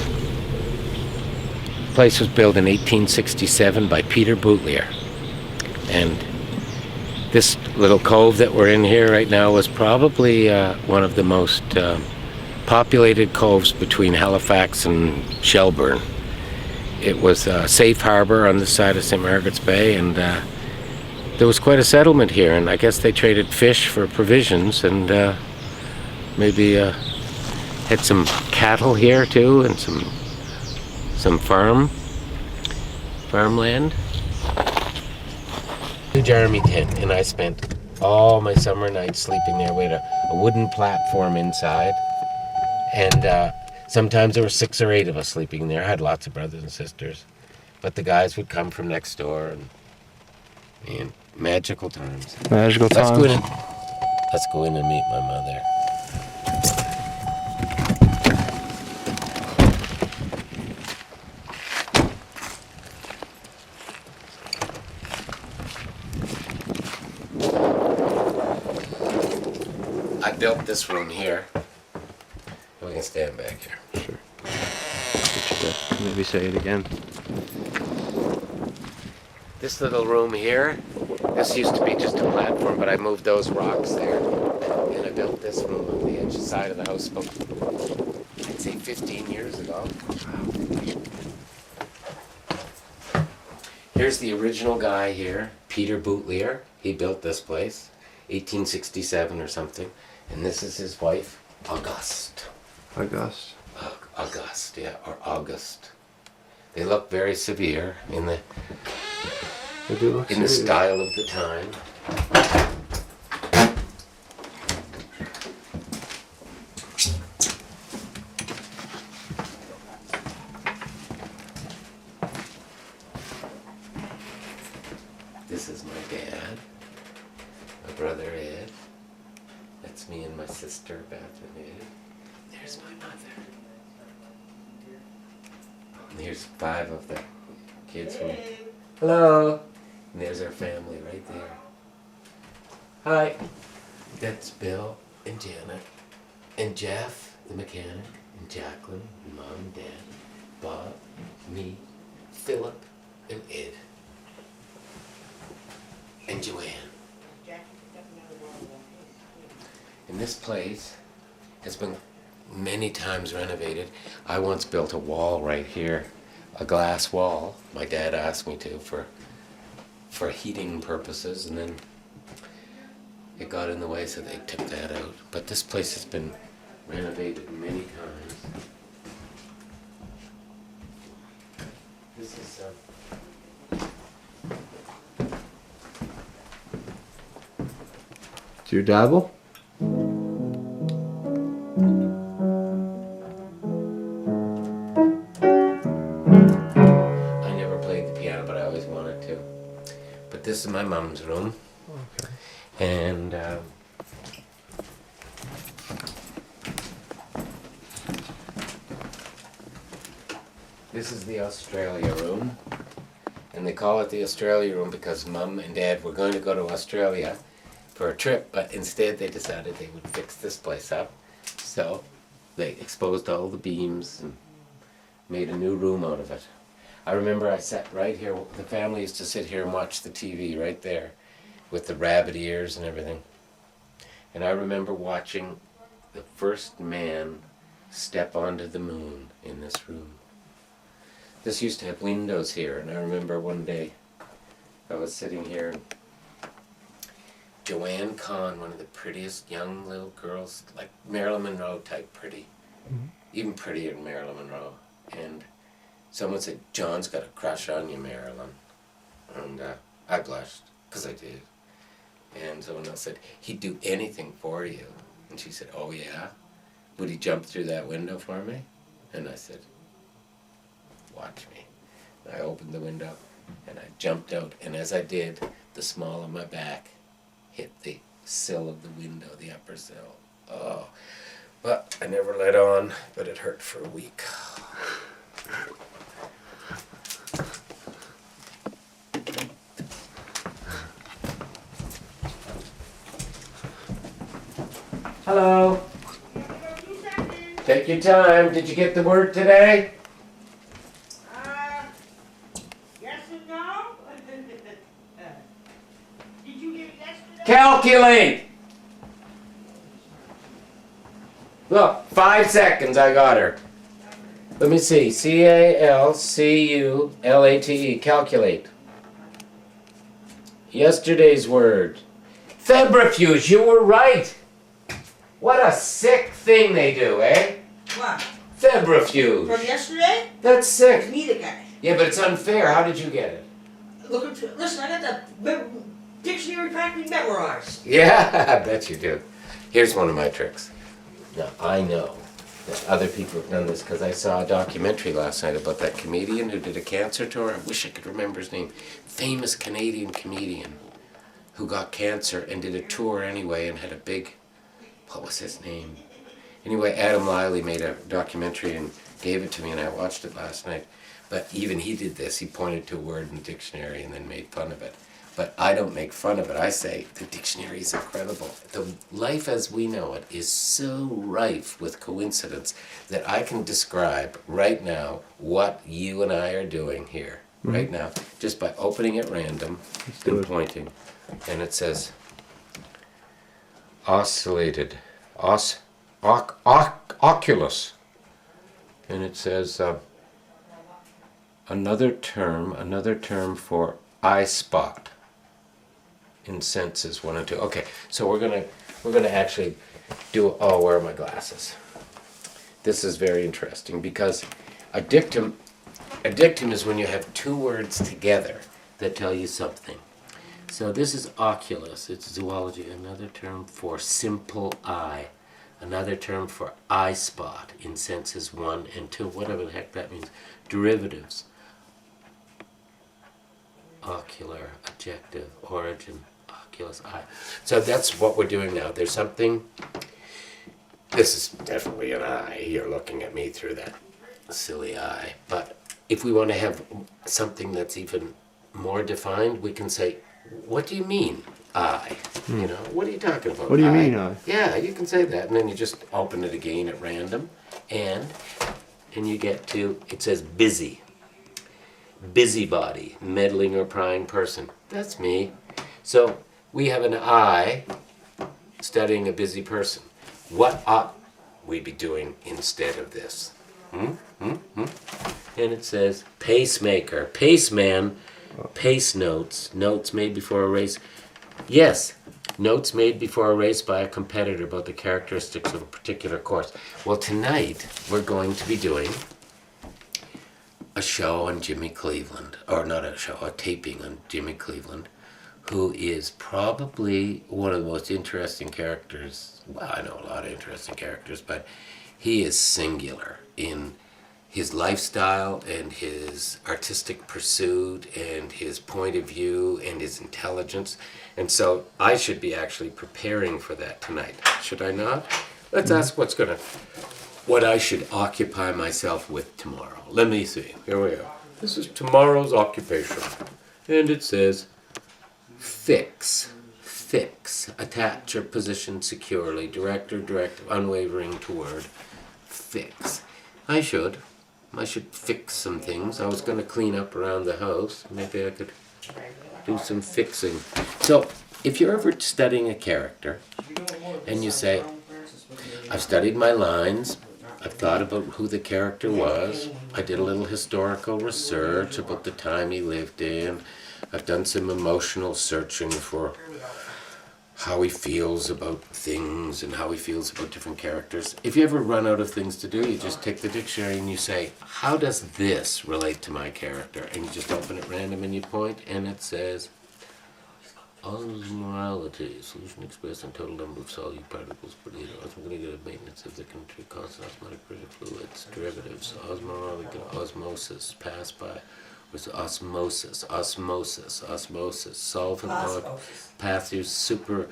A: place was built in 1867 by Peter Boutelier. And this little cove that we're in here right now was probably one of the most populated coves between Halifax and Shelburne. It was a safe harbor on this side of St. Margaret's Bay, and there was quite a settlement here, and I guess they traded fish for provisions, and maybe had some cattle here too, and some farmland. Jeremy tent, and I spent all my summer nights sleeping there. We had a wooden platform inside, and sometimes there were 6 or 8 of us sleeping there. I had lots of brothers and sisters, but the guys would come from next door, and man, magical times.
U: Magical times.
A: Let's go in and meet my mother. I built this room here. We can stand back here.
U: Sure. Maybe say it again.
A: This little room here, this used to be just a platform, but I moved those rocks there. And I built this room on the edge side of the house about, I'd say 15 years ago. Here's the original guy here, Peter Boutelier. He built this place, 1867 or something. And this is his wife, Auguste.
B: Auguste.
A: Auguste, yeah, or August. They look very severe in the style of the time. brother Ed. That's me and my sister Beth and Ed. There's my mother. And here's 5 of the kids. Hello. And there's our family right there. Hi. That's Bill and Janet and Jeff, the mechanic, and Jacqueline, and Mom and Dad, Bob, me, Philip, and Ed, and Joanne. And this place has been many times renovated. I once built a wall right here, a glass wall. My dad asked me to for heating purposes, and then it got in the way, so they took that out. But this place has been renovated many times. This is
B: Do you dabble?
A: I never played the piano, but I always wanted to. But this is my mom's room.
B: Okay.
A: And this is the Australia room. And they call it the Australia room because Mum and Dad were going to go to Australia for a trip, but instead they decided they would fix this place up. So they exposed all the beams and made a new room out of it. I remember I sat right here. The family used to sit here and watch the TV right there with the rabbit ears and everything. And I remember watching the first man step onto the moon in this room. This used to have windows here, and I remember one day I was sitting here and Joanne Kahn, one of the prettiest young little girls, like Marilyn Monroe type pretty, even prettier than Marilyn Monroe. And someone said, "John's got a crush on you, Marilyn." And I blushed, because I did. And someone else said, "He'd do anything for you." And she said, "Oh yeah? Would he jump through that window for me?" And I said, "Watch me." And I opened the window and I jumped out, and as I did, the small of my back hit the sill of the window, the upper sill. Oh, but I never let on, but it hurt for a week. Hello. Take your time. Did you get the word today?
D: Yes and no? Did you get it yesterday?
A: Calculate! Look, 5 seconds, I got her. Let me see. C-A-L-C-U-L-A-T-E. Calculate. Yesterday's word. Febrifuge, you were right. What a sick thing they do, eh?
D: What?
A: Febrifuge.
D: From yesterday?
A: That's sick.
D: Me the guy.
A: Yeah, but it's unfair. How did you get it?
D: Listen, I got the dictionary practically memorized.
A: Yeah, I bet you do. Here's one of my tricks. Now, I know that other people have done this because I saw a documentary last night about that comedian who did a cancer tour. I wish I could remember his name. Famous Canadian comedian who got cancer and did a tour anyway and had a big, what was his name? Anyway, Adam Liley made a documentary and gave it to me, and I watched it last night. But even he did this. He pointed to a word in the dictionary and then made fun of it. But I don't make fun of it. I say the dictionary is incredible. The life as we know it is so rife with coincidence that I can describe right now what you and I are doing here, right now, just by opening at random and pointing. And it says, oscillated, oculus. And it says, another term for eye spot in senses 1 and 2. Okay, so we're gonna actually do. Oh, where are my glasses? This is very interesting because a dictum is when you have 2 words together that tell you something. So this is oculus. It's zoology. Another term for simple eye. Another term for eye spot in senses 1 and 2. Whatever the heck that means. Derivatives. Ocular, adjective, origin, oculus. ridiculous eye. So that's what we're doing now. There's something. This is definitely an eye. You're looking at me through that silly eye. But if we want to have something that's even more defined, we can say, what do you mean, eye? You know, what are you talking about?
B: What do you mean, eye?
A: Yeah, you can say that. And then you just open it again at random. And you get to, it says busy. Busybody, meddling or prying person. That's me. So we have an eye studying a busy person. What ought we be doing instead of this? And it says pacemaker, paceman, pace notes, notes made before a race. Yes, notes made before a race by a competitor about the characteristics of a particular course. Well, tonight we're going to be doing a show on Jimmy Cleveland, or not a show, a taping on Jimmy Cleveland, who is probably one of the most interesting characters. Well, I know a lot of interesting characters, but he is singular in his lifestyle and his artistic pursuit and his point of view and his intelligence. And so I should be actually preparing for that tonight. Should I not? Let's ask what I should occupy myself with tomorrow. Let me see. Here we are. This is tomorrow's occupation. And it says, fix. Fix. Attach or position securely. Direct, unwavering toward. Fix. I should fix some things. I was going to clean up around the house. Maybe I could do some fixing. So, if you're ever studying a character, and you say, I've studied my lines, I've thought about who the character was, I did a little historical research about the time he lived in, I've done some emotional searching for how he feels about things and how he feels about different characters. If you ever run out of things to do, you just take the dictionary and you say, how does this relate to my character? And you just open it random and you point, and it says, osmolality, solution expressed in total number of solute particles per liter, osmotic maintenance of the country, constant osmotic pressure fluids, derivatives, osmotic osmosis, pass by, was osmosis, solvent pass through super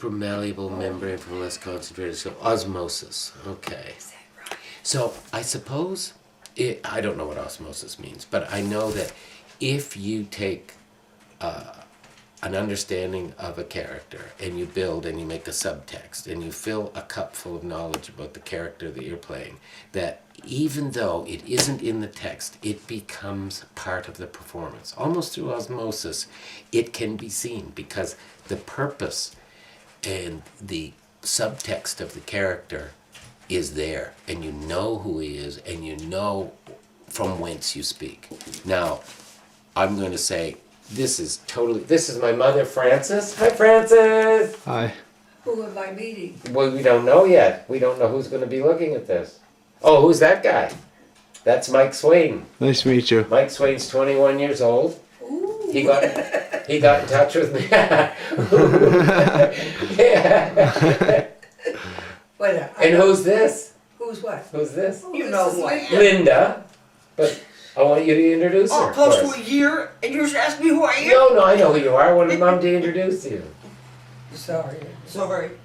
A: malleable membrane from less concentrated, so osmosis, okay. So I suppose, I don't know what osmosis means, but I know that if you take an understanding of a character and you build and you make a subtext and you fill a cup full of knowledge about the character that you're playing, that even though it isn't in the text, it becomes part of the performance. Almost through osmosis, it can be seen because the purpose and the subtext of the character is there, and you know who he is, and you know from whence you speak. Now, I'm going to say, this is my mother, Frances. Hi, Frances!
J: Hi.
D: Who am I meeting?
A: Well, we don't know yet. We don't know who's going to be looking at this. Oh, who's that guy? That's Mike Swain.
J: Nice to meet you.
A: Mike Swain's 21 years old.
D: Ooh.
A: He got in touch with me. Yeah. And who's this?
D: Who's what?
A: Who's this?
D: You know who I am.
A: Linda. But I want you to introduce her.
D: Oh, close to a year, and you're just asking me who I am?
A: No, I know who you are. I wanted Mom to introduce you.
D: Sorry.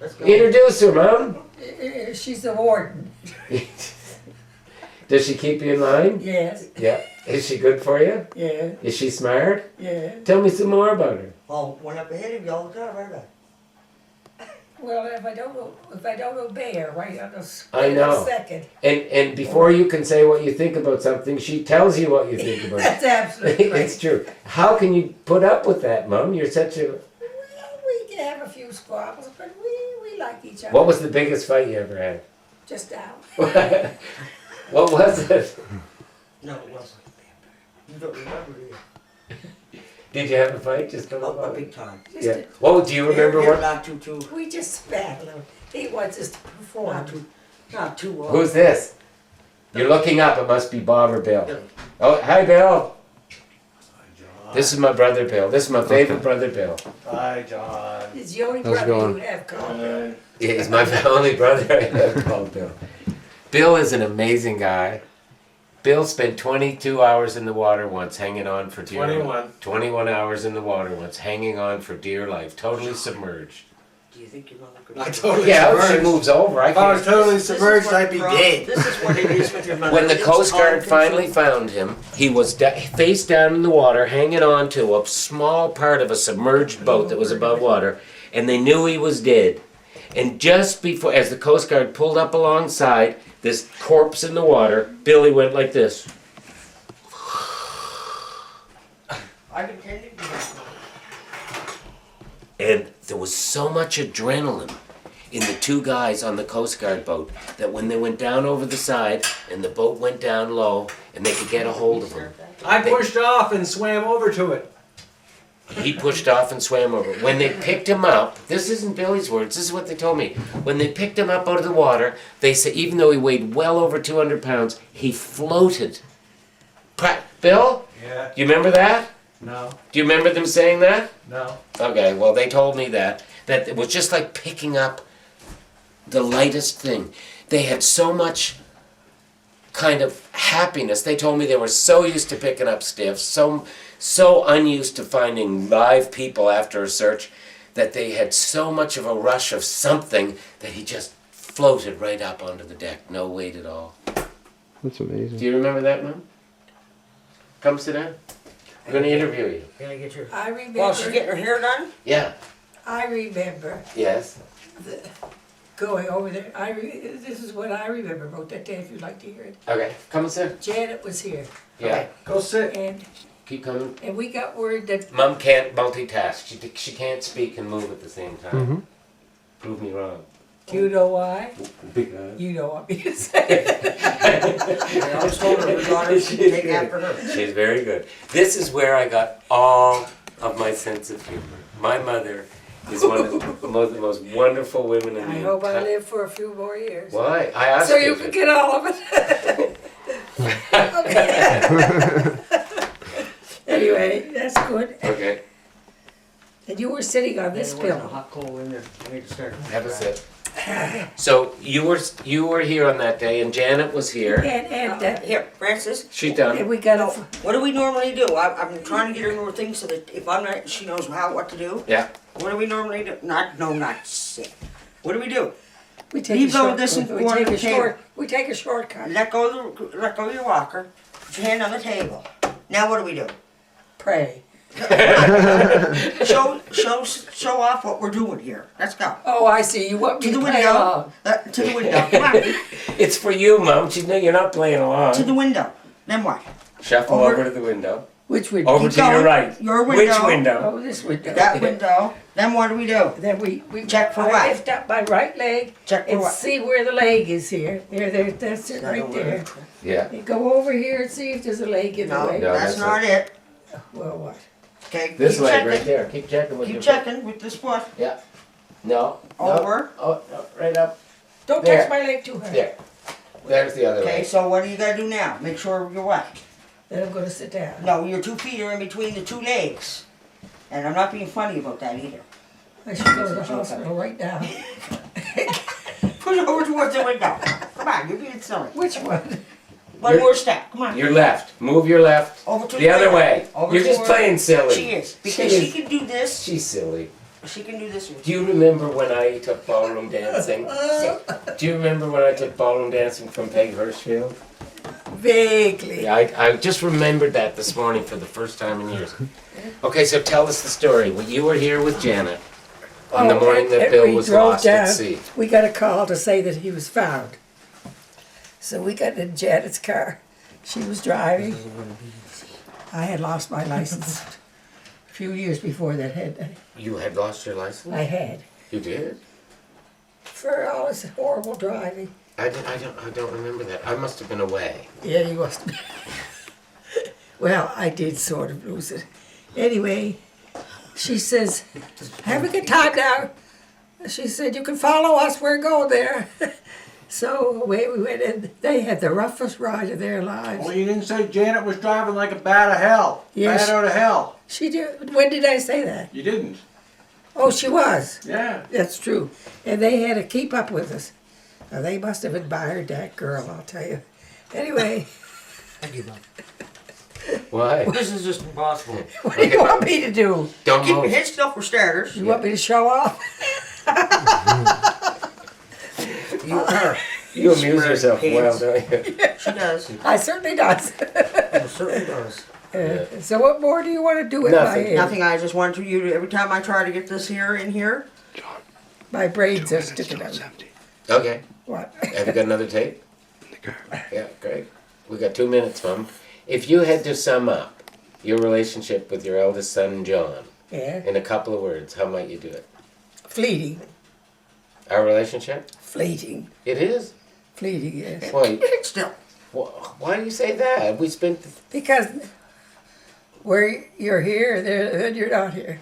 D: Let's go.
A: Introduce her, Mom.
D: She's the warden.
A: Does she keep you in line?
D: Yes.
A: Yeah. Is she good for you?
D: Yeah.
A: Is she smart?
D: Yeah.
A: Tell me some more about her.
D: Oh, went up ahead of you all the time, aren't I? Well, if I don't obey her right on the
A: I know.
D: second.
A: And before you can say what you think about something, she tells you what you think about it.
D: That's absolutely right.
A: It's true. How can you put up with that, Mom? You're such a...
D: Well, we can have a few squabbles, but we like each other.
A: What was the biggest fight you ever had?
D: Just now.
A: What was it?
D: No, it wasn't. You don't remember, do you?
A: Did you have a fight? Just a
D: big time.
A: Yeah. Well, do you remember what?
D: Not too. We just spat a little. He wants us to perform. Not too long.
A: Who's this? You're looking up. It must be Bob or Bill. Oh, hi, Bill. This is my brother, Bill. This is my favorite brother, Bill.
J: Hi, John.
D: He's the only brother you have called Bill.
A: Yeah, he's my only brother I have called Bill. Bill is an amazing guy.
I: Bill spent 22 hours in the water once, hanging on for dear
J: 21.
I: 21 hours in the water once, hanging on for dear life, totally submerged.
D: Do you think your mother could...
J: Not totally
I: Yeah, if she
J: submerged.
I: moves over, I
J: If I was
I: can't.
J: totally submerged, I'd be dead.
D: This is what it is with your mother.
I: When the
D: It's
I: Coast Guard
D: all
I: finally found him, he was face down in the water, hanging on to a small part of a submerged boat that was above water, and they knew he was dead. And just before, as the Coast Guard pulled up alongside, this corpse in the water, Billy went like this.
D: I've intended to do that.
I: And there was so much adrenaline in the two guys on the Coast Guard boat that when they went down over the side and the boat went down low and they could get a hold of him.
J: I pushed off and swam over to it.
I: He pushed off and swam over. When they picked him up, this isn't Billy's words, this is what they told me. When they picked him up out of the water, they said even though he weighed well over 200 pounds, he floated. Bill?
J: Yeah.
I: Do you remember that?
J: No.
I: Do you remember them saying that?
J: No.
I: Okay, well they told me that it was just like picking up the lightest thing. They had so much kind of happiness. They told me they were so used to picking up stiffs, so unused to finding live people after a search, that they had so much of a rush of something that he just floated right up onto the deck, no weight at all.
B: That's amazing.
I: Do you remember that, Mom? Come sit down. I'm going to interview you.
D: Can I get your...
F: I remember.
D: While she's getting her hair done?
I: Yeah.
F: I remember
I: Yes.
F: going over there. This is what I remember about that day, if you'd like to hear it.
I: Okay, come and sit.
F: Janet was here.
I: Yeah.
F: Okay.
J: Go sit.
F: And
I: Keep coming.
F: we got word that...
I: Mom can't multitask. She can't speak and move at the same time.
B: Mm-hmm.
I: Prove me wrong.
F: Do you know why?
I: Because
F: You don't want me to say.
D: I always told her daughter should take after her.
I: she's very good. This is where I got all of my sense of humor. My mother is one of the most wonderful women in the
F: I hope I
I: entire-
F: live for a few more years.
I: Why? I asked
F: So
I: you
F: you
I: to.
F: can get all of it. Anyway, that's good.
I: Okay,
F: And you were sitting on this
D: There's a
F: pillow.
D: hot coal in there. I need to start.
I: have a sip. So you were here on that day, and Janet was here.
F: And
D: Here, Francis.
I: She's done.
F: we got
D: No,
F: a...
D: what do we normally do? I'm trying to get her more things so that if I'm not, she knows what to do.
I: Yeah.
D: What do we normally do? Not sit. What do we do?
F: We take
D: Leave
F: a
D: go
F: short,
D: this and
F: we
D: go on
F: take
D: the
F: a short, we take a shortcut.
D: Let go of your walker. Put your hand on the table. Now what do we do?
F: Pray.
D: Show off what we're doing here. Let's go.
F: Oh, I see. You want me
D: To the
F: to play
D: window.
F: along.
D: To the window. Come on.
I: It's for you, Mom. You're not playing along.
D: To the window. Then what?
I: Shuffle over to the window.
F: Which window?
I: Over
D: Keep
I: to your
D: going.
I: right.
D: Your window.
I: Which window?
F: Oh, this window.
D: That window. Then what do we do?
F: Then we
D: Check for
F: I
D: what?
F: lift up my right leg
D: Check for
F: and
D: what?
F: see where the leg is here. There, that's it right there.
I: Yeah.
F: You go over here and see if there's a leg in the way.
I: No,
D: that's not it.
F: Well, what?
D: Okay.
I: This
D: keep
I: leg
D: checking.
I: right there. Keep checking with
D: Keep
I: your
D: checking with this foot.
I: Yeah. No.
D: Over.
I: Oh, no, right up.
F: Don't
I: There.
F: touch my leg too hard.
I: There. There's the other
D: Okay,
I: leg.
D: so what do you gotta do now? Make sure you're what?
F: Then I'm gonna sit down.
D: No, your 2 feet are in between the 2 legs. And I'm not being funny about that either.
F: I should go to the hospital right now.
D: Push over towards the window. Come on, you're being silly.
F: Which one?
D: One more step. Come on.
I: Your left. Move your left.
D: Over to
I: the other way.
D: Over
I: You're just
D: toward-
I: playing silly.
D: She is. Because she can do this.
I: She's silly.
D: She can do this with
I: Do you remember when I took ballroom dancing? Do you remember when I took ballroom dancing from Peg Hirschfield?
F: Vaguely.
I: Yeah, I just remembered that this morning for the first time in years. Okay, so tell us the story. Well, you were here with Janet on the morning that
F: and
I: Bill
F: we
I: was
F: drove
I: lost
F: down.
I: at sea.
F: We got a call to say that he was found. So we got in Janet's car. She was driving. I had lost my license a few years before that.
I: You had lost your license?
F: I had.
I: You did?
F: For all this horrible driving.
I: I don't remember that. I must have been away.
F: Yeah, you must be. Well, I did sort of lose it. Anyway, she says, have a good time now. She said, you can follow us, we're going there. So away we went, and they had the roughest ride of their lives.
J: Well, you didn't say Janet was driving like a bat of hell.
F: Yes.
J: Bat out of hell.
F: She did. When did I say that?
J: You didn't.
F: Oh, she was.
J: Yeah.
F: That's true. And they had to keep up with us. Now, they must have admired that girl, I'll tell you. Anyway,
D: I give up.
A: Why?
D: This is just impossible.
F: What do you want me to do?
A: Don't
D: Keep
A: move.
D: your head still for starters.
F: You want me to show off?
D: You are.
A: You amuse
D: Smart
A: yourself well,
D: pants.
A: don't you?
D: She does.
F: I certainly does.
D: It certainly does.
F: So what more do you want to do with my hair?
D: Nothing. I just wanted you to, every time I try to get this here in here.
F: My braids are sticking out.
A: Okay.
F: What?
A: Have you got another tape? Yeah, great. We got 2 minutes, Mom. If you had to sum up your relationship with your eldest son, John,
F: Yeah.
A: in a couple of words, how might you do it?
F: Fleeting.
A: Our relationship?
F: Fleeting.
A: It is?
F: Fleeting, yes.
A: Why?
D: Still.
A: Why do you say that? We spent...
F: Because where you're here, then you're not here.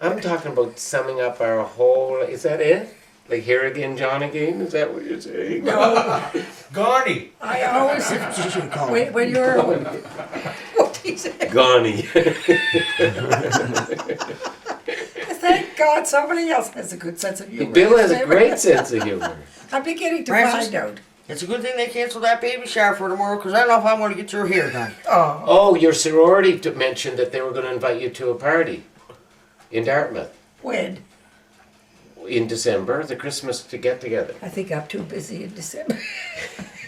A: I'm talking about summing up our whole... Is that it? Like, here again, John again? Is that what you're saying?
F: No.
J: Garney.
F: I always... when you're... What did he say?
A: Gani.
F: Thank God somebody else has a good sense of humor.
A: Bill has a great sense of humor.
F: I'm beginning to
D: Francis?
F: find out.
D: It's a good thing they canceled that baby shower for tomorrow because I don't know if I want to get your hair done.
F: Oh.
A: Oh, your sorority mentioned that they were going to invite you to a party in Dartmouth
F: When?
A: in December, the Christmas to get together.
F: I think I'm too busy in December.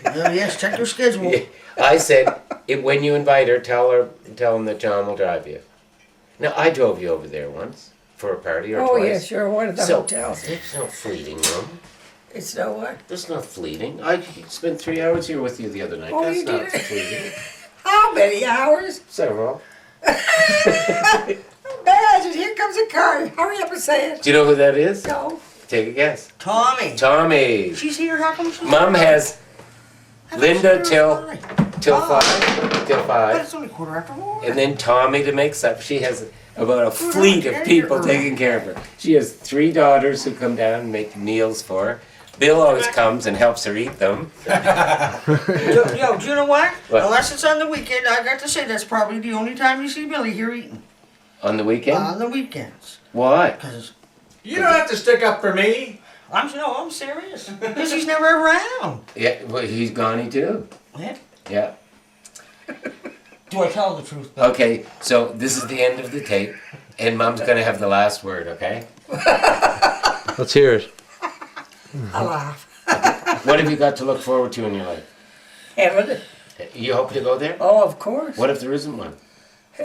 D: Well, yes, check your schedule.
A: I said, when you invite her, tell them that John will drive you. Now, I drove you over there once for a party or
F: Oh,
A: twice.
F: yeah, sure, one of the
A: So,
F: hotels.
A: There's no fleeting room.
F: It's no what?
A: There's no fleeting. I spent 3 hours here with you the other night.
F: Oh,
A: That's
F: you
A: not
F: did?
A: fleeting.
F: How many hours?
A: Several.
F: Imagine, here comes a car. Hurry up and say it.
A: Do you know who that is?
F: No.
A: Take a guess.
D: Tommy.
A: Tommy.
D: She's here. How come she's
A: Mom has Linda till
D: Oh.
A: 5. Till
D: But
A: 5.
D: it's only 1:15.
A: And then Tommy to make up. She has about a fleet of people taking care of her. She has 3 daughters who come down and make meals for her. Bill always comes and helps her eat them.
D: Yo, do you know what?
A: What?
D: Unless it's on the weekend, I got to say that's probably the only time you see Billy here eating.
A: On the weekend?
D: On the weekends.
A: Why?
J: You don't have to stick up for me.
D: I'm serious. Because he's never around.
A: Yeah, well, he's Gani too.
D: Yeah.
A: Yeah.
D: Do I tell the truth, Bill?
A: Okay, so this is the end of the tape, and Mom's gonna have the last word, okay?
T: Let's hear it.
F: I laugh.
A: What have you got to look forward to in your life?
F: Heaven.
A: You hope to go there?
F: Oh, of course.
A: What if there isn't one?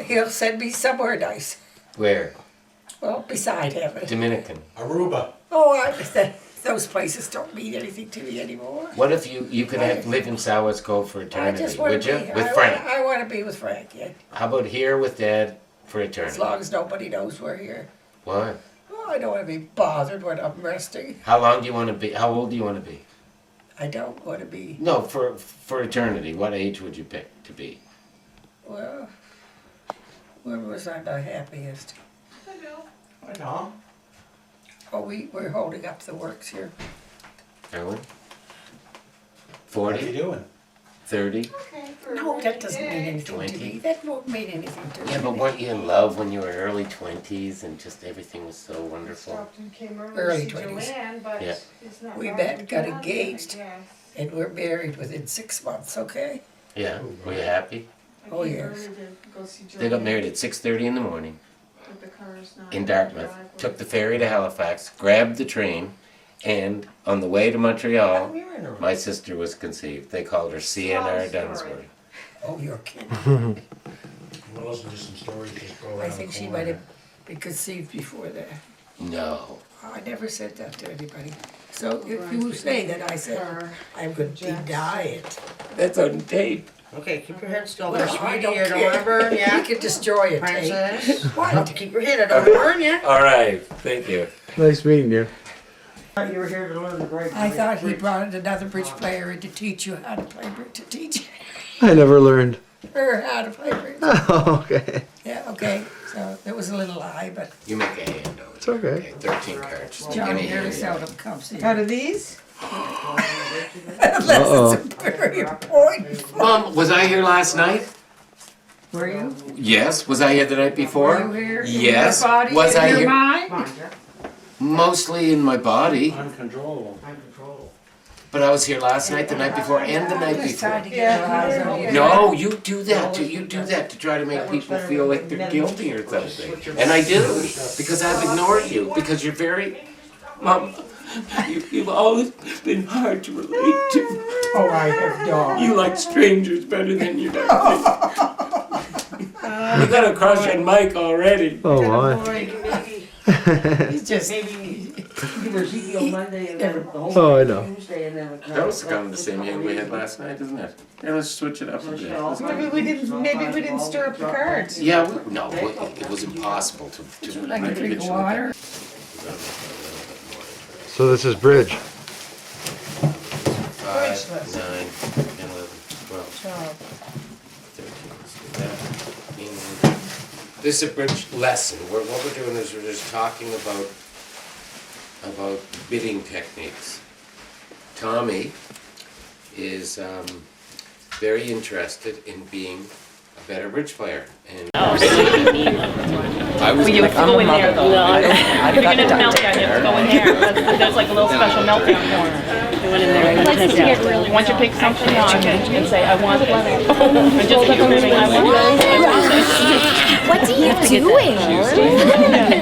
F: He'll send me somewhere nice.
A: Where?
F: Well, beside heaven.
A: Dominican.
J: Aruba.
F: Oh, those places don't mean anything to me anymore.
A: What if you could live in South Cove for
F: I
A: eternity?
F: just want
A: Would
F: to
A: you?
F: be.
A: With Frank?
F: I want to be with Frank, yeah.
A: How about here with Dad for eternity?
F: As long as nobody knows we're here.
A: Why?
F: Oh, I don't want to be bothered when I'm resting.
A: How long do you want to be? How old do you want to be?
F: I don't want to be.
A: No, for eternity. What age would you pick to be?
F: Well, when was I the happiest?
J: I know.
F: Oh, we're holding up the works here.
A: Are we?
J: What are
A: 40?
J: you doing?
A: 30?
F: No, that doesn't mean anything to
A: 20?
F: me. That won't mean anything to me.
A: Yeah, but weren't you in love when you were early 20s and just everything was so wonderful?
F: Early 20s.
A: Yeah.
F: We met, got engaged, and we're married within 6 months, okay?
A: Yeah. Were you happy?
F: Oh, yes.
A: They got married at 6:30 in the morning in Dartmouth, took the ferry to Halifax, grabbed the train, and on the way to Montreal, my sister was conceived. They called her CNR Dunsworth.
F: Oh, you're kidding.
J: Well, those are just some stories that go around.
F: I think she might have been conceived before that.
A: No.
F: I never said that to anybody. So if you say that I said, I'm going to deny it.
A: That's on tape.
D: Okay, keep your head still
F: Well,
D: there,
F: I
D: sweetie.
F: don't
D: I don't want to burn
F: care.
D: you.
F: You can destroy it,
D: Princess.
F: What?
D: Keep your head, I don't want to burn you.
A: All right. Thank you.
T: Nice meeting you.
D: You were here to learn the great.
F: I thought he brought another bridge player in to teach you how to play bridge, to teach
T: I never learned.
F: her how to play bridge.
T: Oh, okay.
F: Yeah, okay. So there was a little lie, but
A: You make a hand over.
T: It's okay.
A: 13 cards. Just
F: Johnny
A: give me a
F: very
A: hand.
F: seldom comes here.
E: Out of these?
F: Unless it's a very important.
A: Mom, was I here last night?
E: Were you?
A: Yes. Was I here the night before?
E: Were you here?
A: Yes.
E: In your body,
A: Was
E: in
A: I
E: your
A: here?
E: mind?
A: Mostly in my body.
J: Uncontrollable.
D: Uncontrollable.
A: But I was here last night, the night before, and the night before.
F: Yeah.
A: No, you do that to try to make people feel like they're guilty or something. And I do, because I've ignored you, because you're very, Mom, you've always been hard to relate to.
F: Oh, I have done.
A: You like strangers better than you like me. You got a crush on Mike already.
T: Oh my.
F: He's just
T: Oh, I know.
A: That was kind of the same hang we had last night, isn't it? Yeah, let's switch it up a bit.
D: Maybe we didn't stir up the cards.
A: Yeah, no, it was impossible to
F: Like a
A: make
F: drink
A: it
F: of water.
T: So this is bridge.
A: 5, 9, 10, 11, 12, 13. This is a bridge lesson. What we're doing is we're just talking about bidding techniques. Tommy is very interested in being a better bridge player. And I was
G: You have to go in there though. If you're gonna melt down, you have to go in there. There's like a little special meltdown corner. Once you pick something on and say, I want this. And just keep moving, I want this.
O: What are you doing?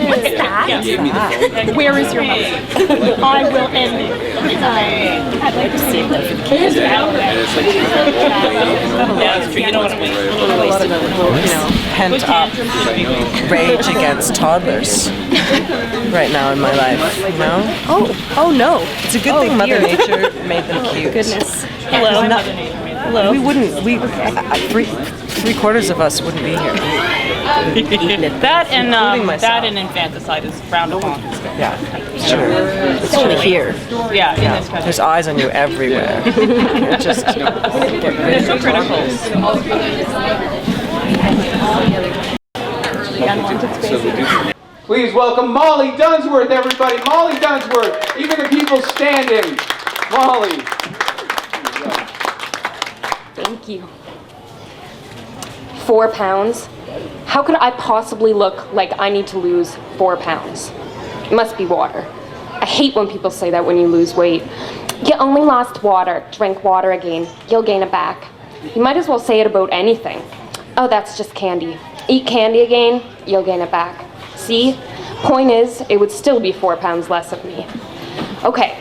O: What's that?
G: Where is your mouth? I will end it. I'd like to see that for the kids. That's true, you know what I mean?
M: Pent up rage against toddlers right now in my life, you know? Oh no. It's a good thing Mother Nature made them cute.
O: Goodness.
M: Hello.
O: Hello.
M: We wouldn't, three-quarters of us wouldn't be here.
G: That and infanticide is frowned upon.
M: Yeah, sure. It's only here.
G: Yeah, in this country.
M: There's eyes on you everywhere. Just get
G: They're so critical.
V: Please welcome Molly Dunsworth, everybody. Molly Dunsworth. Even the people standing. Molly.
O: Thank you. 4 pounds? How could I possibly look like I need to lose 4 pounds? It must be water. I hate when people say that when you lose weight. You only lost water. Drink water again. You'll gain it back. You might as well say it about anything. Oh, that's just candy. Eat candy again, you'll gain it back. See? Point is, it would still be 4 pounds less of me. Okay.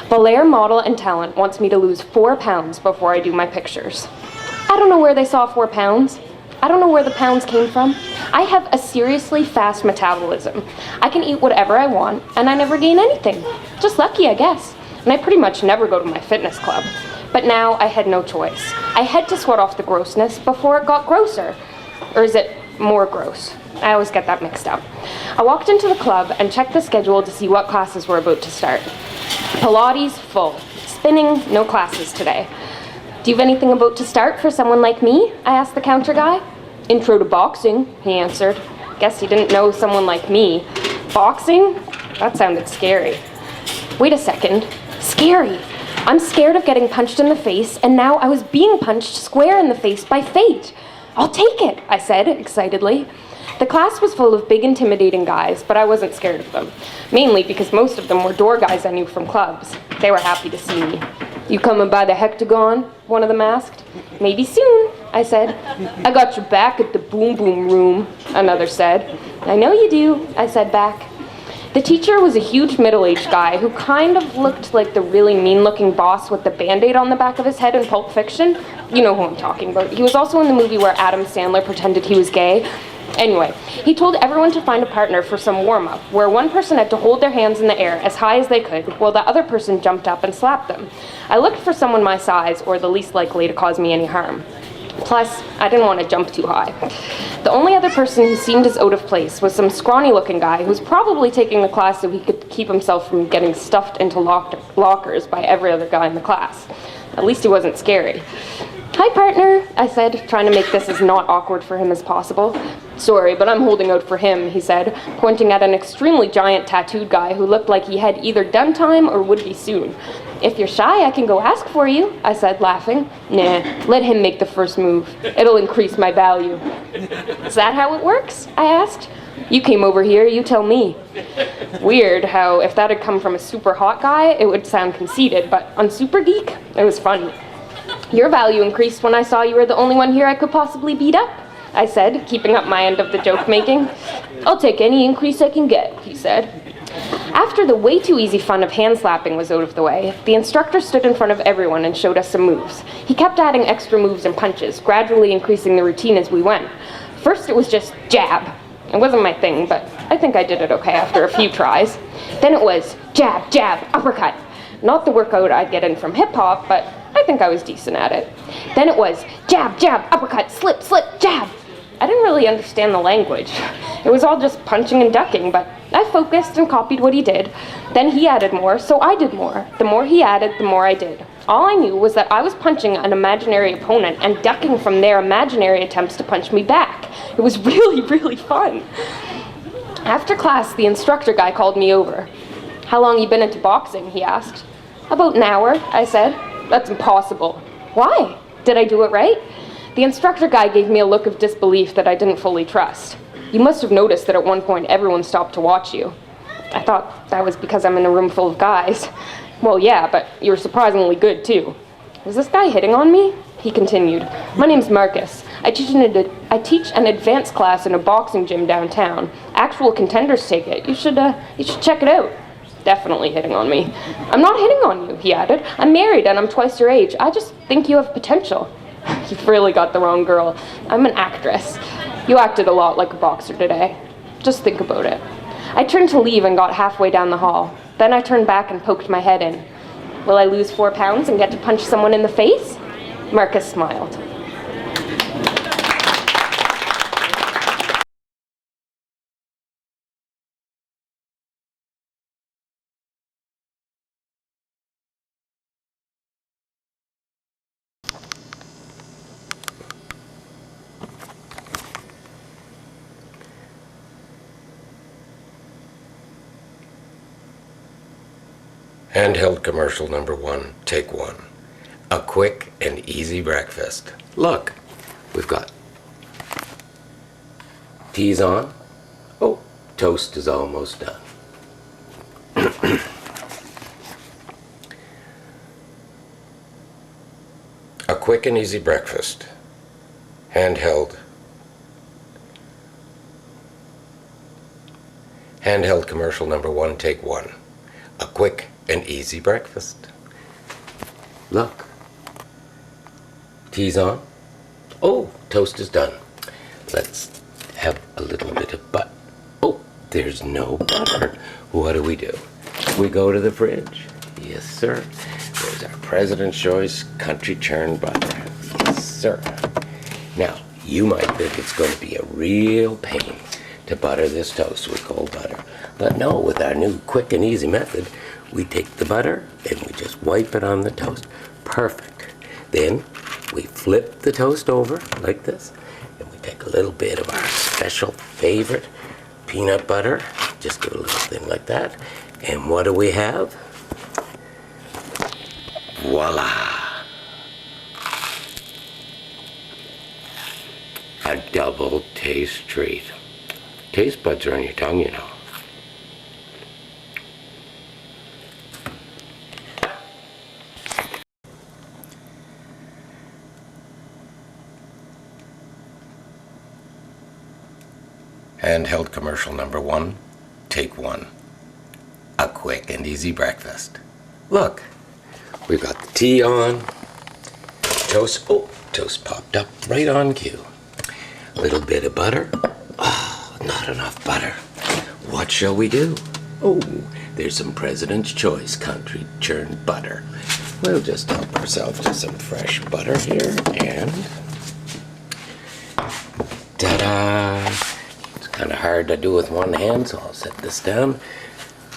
O: Belair Model and Talent wants me to lose 4 pounds before I do my pictures. I don't know where they saw 4 pounds. I don't know where the pounds came from. I have a seriously fast metabolism. I can eat whatever I want, and I never gain anything. Just lucky, I guess. And I pretty much never go to my fitness club. But now I had no choice. I had to sweat off the grossness before it got grosser. Or is it more gross? I always get that mixed up. I walked into the club and checked the schedule to see what classes were about to start. Pilates, full. Spinning, no classes today. Do you have anything about to start for someone like me? I asked the counter guy. Intro to boxing, he answered. Guess he didn't know someone like me. Boxing? That sounded scary. Wait a second. Scary. I'm scared of getting punched in the face, and now I was being punched square in the face by fate. I'll take it, I said, excitedly. The class was full of big, intimidating guys, but I wasn't scared of them. Mainly because most of them were door guys I knew from clubs. They were happy to see me. You coming by the hectagon? One of them asked. Maybe soon, I said. I got your back at the boom boom room, another said. I know you do, I said back. The teacher was a huge middle-aged guy who kind of looked like the really mean-looking boss with the Band-Aid on the back of his head in Pulp Fiction. You know who I'm talking about. He was also in the movie where Adam Sandler pretended he was gay. Anyway, he told everyone to find a partner for some warm-up, where one person had to hold their hands in the air as high as they could, while the other person jumped up and slapped them. I looked for someone my size, or the least likely to cause me any harm. Plus, I didn't want to jump too high. The only other person who seemed as out of place was some scrawny-looking guy who was probably taking the class so he could keep himself from getting stuffed into lockers by every other guy in the class. At least he wasn't scary. Hi, partner, I said, trying to make this as not awkward for him as possible. Sorry, but I'm holding out for him, he said, pointing at an extremely giant tattooed guy who looked like he had either done time or would be soon. If you're shy, I can go ask for you, I said, laughing. Nah, let him make the first move. It'll increase my value. Is that how it works? I asked. You came over here, you tell me. Weird how if that had come from a super hot guy, it would sound conceited, but on Super Geek, it was funny. Your value increased when I saw you were the only one here I could possibly beat up, I said, keeping up my end of the joke making. I'll take any increase I can get, he said. After the way too easy fun of hand slapping was out of the way, the instructor stood in front of everyone and showed us some moves. He kept adding extra moves and punches, gradually increasing the routine as we went. First it was just jab. It wasn't my thing, but I think I did it okay after a few tries. Then it was jab, jab, uppercut. Not the workout I'd get in from hip-hop, but I think I was decent at it. Then it was jab, jab, uppercut, slip, slip, jab. I didn't really understand the language. It was all just punching and ducking, but I focused and copied what he did. Then he added more, so I did more. The more he added, the more I did. All I knew was that I was punching an imaginary opponent and ducking from their imaginary attempts to punch me back. It was really, really fun. After class, the instructor guy called me over. How long you been into boxing, he asked. About an hour, I said. That's impossible. Why? Did I do it right? The instructor guy gave me a look of disbelief that I didn't fully trust. You must have noticed that at one point everyone stopped to watch you. I thought that was because I'm in a room full of guys. Well, yeah, but you're surprisingly good, too. Was this guy hitting on me? He continued. My name's Marcus. I teach an advanced class in a boxing gym downtown. Actual contenders take it. You should check it out. Definitely hitting on me. I'm not hitting on you, he added. I'm married and I'm twice your age. I just think you have potential. You've really got the wrong girl. I'm an actress. You acted a lot like a boxer today. Just think about it. I turned to leave and got halfway down the hall. Then I turned back and poked my head in. Will I lose 4 pounds and get to punch someone in the face? Marcus smiled.
I: Handheld commercial number 1, take 1. A quick and easy breakfast. Look, we've got tea's on. Oh, toast is almost done. A quick and easy breakfast. Handheld commercial number 1, take 1. A quick and easy breakfast. Look. Tea's on. Oh, toast is done. Let's have a little bit of butter. Oh, there's no butter. What do? We go to the fridge. Yes, sir. There's our President's Choice country churn butter. Yes, sir. Now, you might think it's going to be a real pain to butter this toast with cold butter. But no, with our new quick and easy method, we take the butter and we just wipe it on the toast. Perfect. Then we flip the toast over like this, and we take a little bit of our special favorite peanut butter, just give it a little thing like that, and what do we have? Voila! A double taste treat. Taste buds are on your tongue, you know. Handheld commercial number 1, take 1. A quick and easy breakfast. Look, we've got the tea on. Toast, oh, toast popped up right on cue. A little bit of butter. Oh, not enough butter. What shall we do? Oh, there's some President's Choice country churned butter. We'll just help ourselves to some fresh butter here, and ta-da! Kind of hard to do with one hand, so I'll set this down.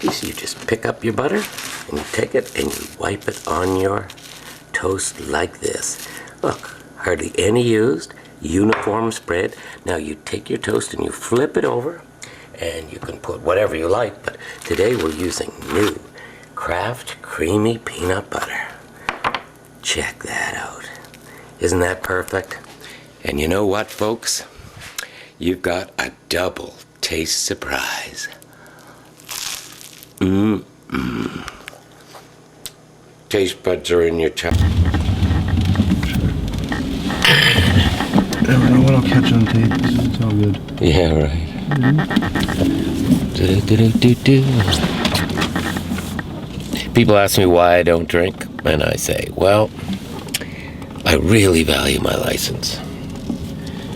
I: You just pick up your butter and you take it and you wipe it on your toast like this. Look, hardly any used, uniform spread. Now you take your toast and you flip it over, and you can put whatever you like, but today we're using new Kraft Creamy Peanut Butter. Check that out. Isn't that perfect? And you know what, folks? You've got a double taste surprise. Taste buds are in your tongue.
K: Never know what I'll catch on tape. It's all good.
I: Yeah, right. Do-do-do-do-do. People ask me why I don't drink, and I say, well, I really value my license.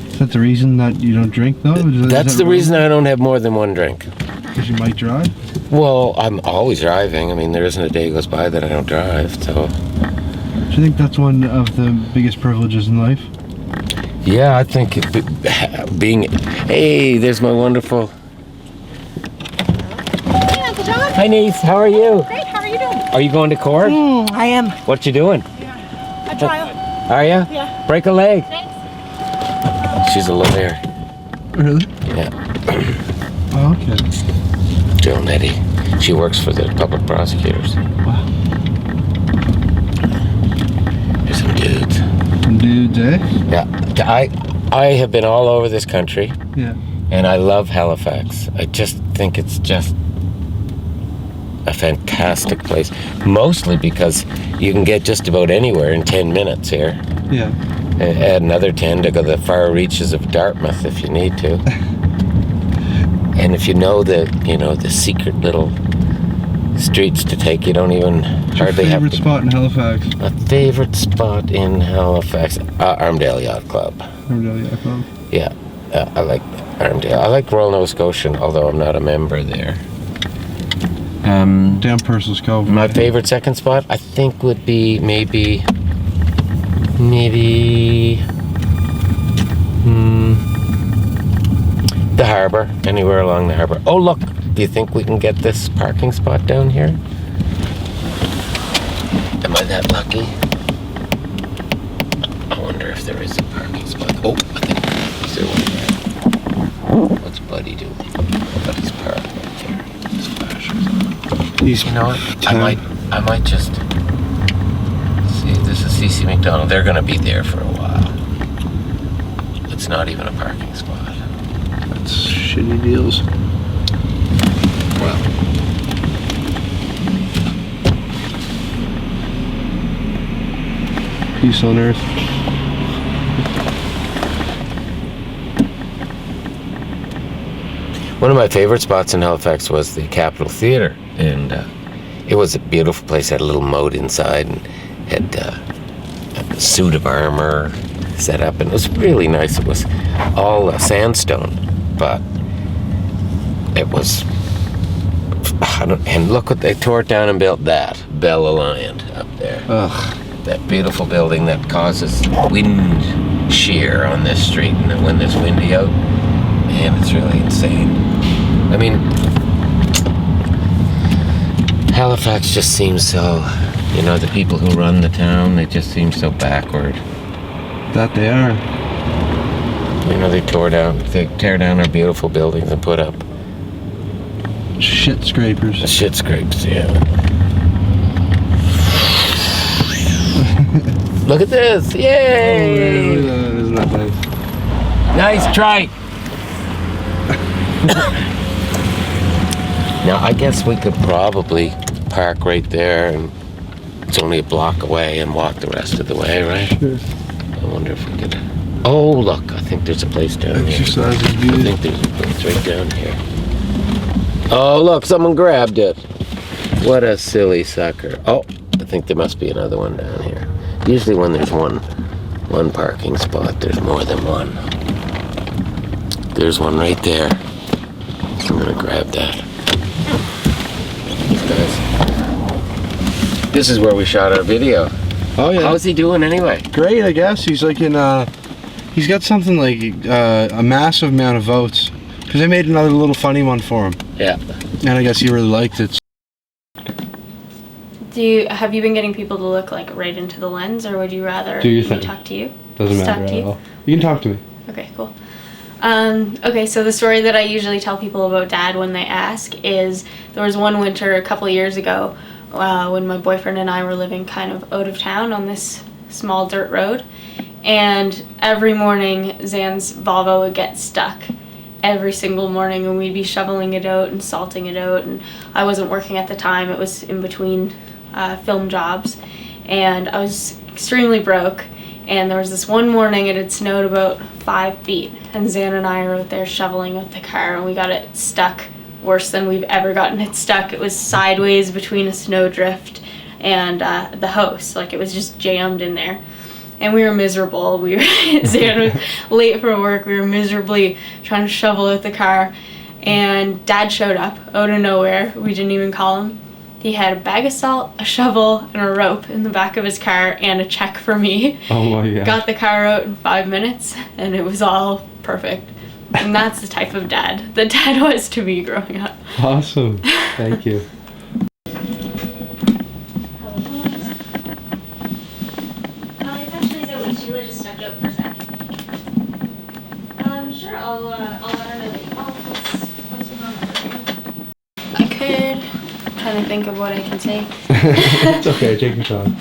K: Is that the reason that you don't drink, though?
I: That's the reason I don't have more than one drink.
K: Because you might drive?
I: Well, I'm always driving. I mean, there isn't a day goes by that I don't drive, so...
K: Do you think that's one of the biggest privileges in life?
I: Yeah, I think being... Hey, there's my wonderful...
G: Hey, Uncle John.
I: Hi, niece. How are you?
G: Great. How are you doing?
I: Are you going to court?
F: I am.
I: What you doing?
G: A trial.
I: Are you?
G: Yeah.
I: Break a leg.
G: Thanks.
I: She's a lawyer.
K: Really?
I: Yeah.
K: Oh, okay.
I: Jill Nettie. She works for the public prosecutors.
K: Wow.
I: There's some dudes.
K: Some dudes, eh?
I: Yeah. I have been all over this country.
K: Yeah.
I: And I love Halifax. I just think it's just a fantastic place. Mostly because you can get just about anywhere in 10 minutes here.
K: Yeah.
I: Add another 10 to go the far reaches of Dartmouth if you need to. And if you know the secret little streets to take, you don't even hardly have to...
K: Favorite spot in Halifax?
I: A favorite spot in Halifax? Armdale Yacht Club.
K: Armdale Yacht Club?
I: Yeah, I like Armdale. I like Royal Nova Scotian, although I'm not a member there.
K: Down Purcell's Cove.
I: My favorite second spot, I think, would be maybe... the harbour, anywhere along the harbour. Oh, look, do you think we can get this parking spot down here? Am I that lucky? I wonder if there is a parking spot. Oh, I think there's one there. What's Buddy doing? Buddy's parked right there. His flashers. You know what? I might just... See, this is CC McDonald. They're going to be there for a while. It's not even a parking spot.
K: That's shitty deals.
I: Well.
K: Peace on earth.
I: One of my favorite spots in Halifax was the Capitol Theatre, and it was a beautiful place. It had a little moat inside and had a suit of armor set up, and it was really nice. It was all sandstone, but it was... And look what they tore it down and built that Bell Alliant up there.
K: Ugh.
I: That beautiful building that causes wind shear on this street, and when there's windy out, man, it's really insane. I mean, Halifax just seems so, the people who run the town, they just seem so backward.
K: That they are.
I: They tear down our beautiful buildings and put up
K: shit scrapers.
I: Shit scrapes, yeah. Look at this! Yay!
K: Oh, isn't that nice?
I: Nice try. Now, I guess we could probably park right there, and it's only a block away, and walk the rest of the way, right?
K: Sure.
I: I wonder if we could... Oh, look, I think there's a place down here.
K: Exercise is good.
I: I think there's a place right down here. Oh, look, someone grabbed it. What a silly sucker. Oh, I think there must be another one down here. Usually when there's one parking spot, there's more than one. There's one right there. I'm gonna grab that. This is where we shot our video.
K: Oh yeah.
I: How's he doing anyway?
K: Great, I guess. He's like in he's got something like a massive amount of votes. Because I made another little funny one for him.
I: Yeah.
K: And I guess he really liked it.
P: Have you been getting people to look like right into the lens, or would you rather
K: Do your
P: me
K: thing.
P: talk to you?
K: Doesn't
P: Just
K: matter
P: talk to
K: at
P: you?
K: all. You can talk to me.
P: Okay, cool. Okay, so the story that I usually tell people about Dad when they ask is there was one winter a couple of years ago when my boyfriend and I were living kind of out of town on this small dirt road, and every morning Zan's Volvo would get stuck, every single morning, and we'd be shoveling it out and salting it out. And I wasn't working at the time. It was in between film jobs, and I was extremely broke. And there was this one morning, it had snowed about 5 feet, and Zan and I were out there shoveling out the car, and we got it stuck worse than we've ever gotten it stuck. It was sideways between a snowdrift and the house. Like, it was just jammed in there. And we were miserable. Zan was late for work. We were miserably trying to shovel out the car. And Dad showed up out of nowhere. We didn't even call him. He had a bag of salt, a shovel, and a rope in the back of his car, and a check for me.
K: Oh my gosh.
P: Got the car out in 5 minutes, and it was all perfect. And that's the type of dad that Dad was to me growing up.
K: Awesome. Thank you.
P: Sure, I'll let her know that. What's your number? I could. I'm trying to think of what I can say.
K: It's okay, take your time.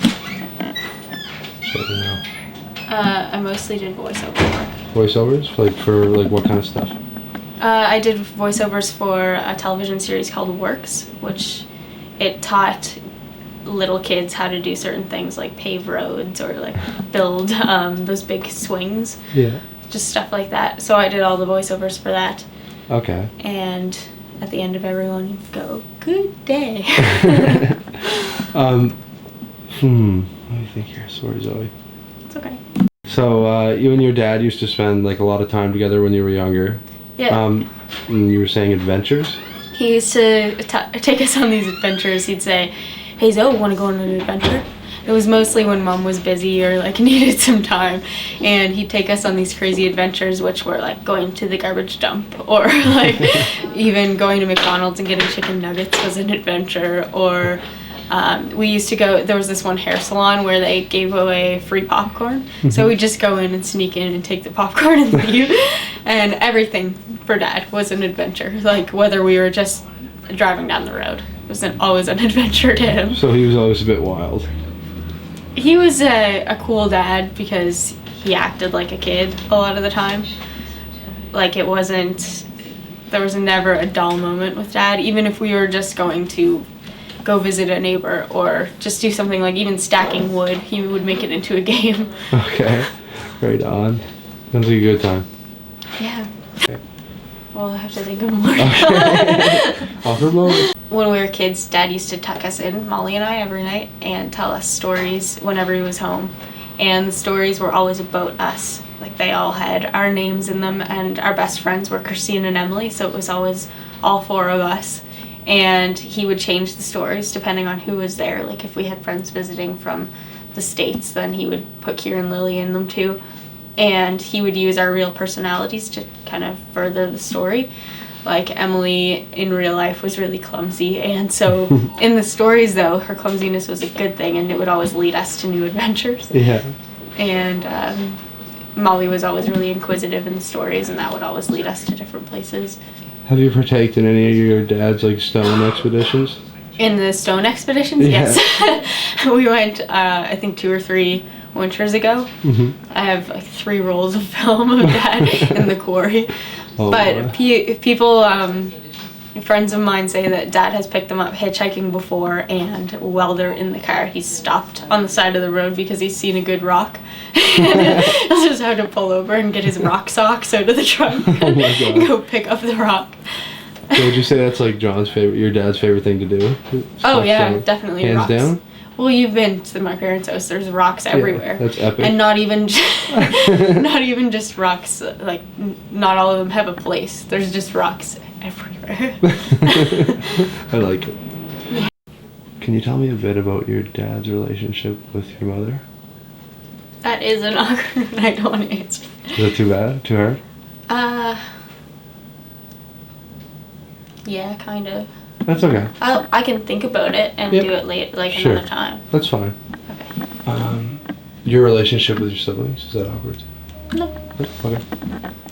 P: I mostly did voiceover work.
K: Voiceovers? For what kind of stuff?
P: I did voiceovers for a television series called Works, which it taught little kids how to do certain things like pave roads or like build those big swings.
K: Yeah.
P: Just stuff like that. So I did all the voiceovers for that.
K: Okay.
P: And at the end of everyone, you go, "Good day."
K: Let me think here. Sorry, Zoe.
P: It's okay.
K: So you and your dad used to spend like a lot of time together when you were younger.
P: Yeah.
K: And you were saying adventures?
P: He used to take us on these adventures. He'd say, "Hey Zoe, want to go on an adventure?" It was mostly when Mom was busy or like needed some time, and he'd take us on these crazy adventures, which were like going to the garbage dump, or like even going to McDonald's and getting chicken nuggets was an adventure. Or we used to go, there was this one hair salon where they gave away free popcorn, so we'd just go in and sneak in and take the popcorn and leave. And everything for Dad was an adventure, like whether we were just driving down the road, it was always an adventure to him.
K: So he was always a bit wild.
P: He was a cool dad because he acted like a kid a lot of the time. Like, there was never a dull moment with Dad. Even if we were just going to go visit a neighbor or just do something like even stacking wood, he would make it into a game.
K: Okay, right on. Sounds like a good time.
P: Yeah. Okay. Well, I have to think of more.
K: Offer moments.
P: When we were kids, Dad used to tuck us in, Molly and I, every night and tell us stories whenever he was home. And the stories were always about us. Like, they all had our names in them, and our best friends were Christine and Emily, so it was always all 4 of us. And he would change the stories depending on who was there. Like, if we had friends visiting from the States, then he would put Kira and Lily in them too. And he would use our real personalities to kind of further the story. Like, Emily in real life was really clumsy, and so in the stories though, her clumsiness was a good thing, and it would always lead us to new adventures.
K: Yeah.
P: And Molly was always really inquisitive in the stories, and that would always lead us to different places.
K: Have you partaken in any of your dad's like stone expeditions?
P: In the stone expeditions?
K: Yeah.
P: Yes. We went I think 2 or 3 winters ago. I have like 3 rolls of film of Dad in the quarry.
K: Oh,
P: but people, friends of mine say that Dad has picked them up hitchhiking before, and while they're in the car, he's stopped on the side of the road because he's seen a good rock. He'll just have to pull over and get his rock socks out of the trunk and go pick up the rock.
K: So would you say that's like your dad's favorite thing to do?
P: Oh yeah, definitely
K: hands
P: rocks.
K: Down?
P: Well, you've been to my parents' house. There's rocks everywhere.
K: That's epic.
P: And not even just rocks. Like, not all of them have a place. There's just rocks everywhere.
K: I like it. Yeah. Can you tell me a bit about your dad's relationship with your mother?
P: That is an awkward one. I don't want to answer.
K: Is that too bad? Too hard?
P: Yeah, kind of.
K: That's okay.
P: I can think about it and do it late, like
K: sure.
P: Another time.
K: That's fine. Okay. Your relationship with your siblings, is that awkward?
P: No.
K: Okay.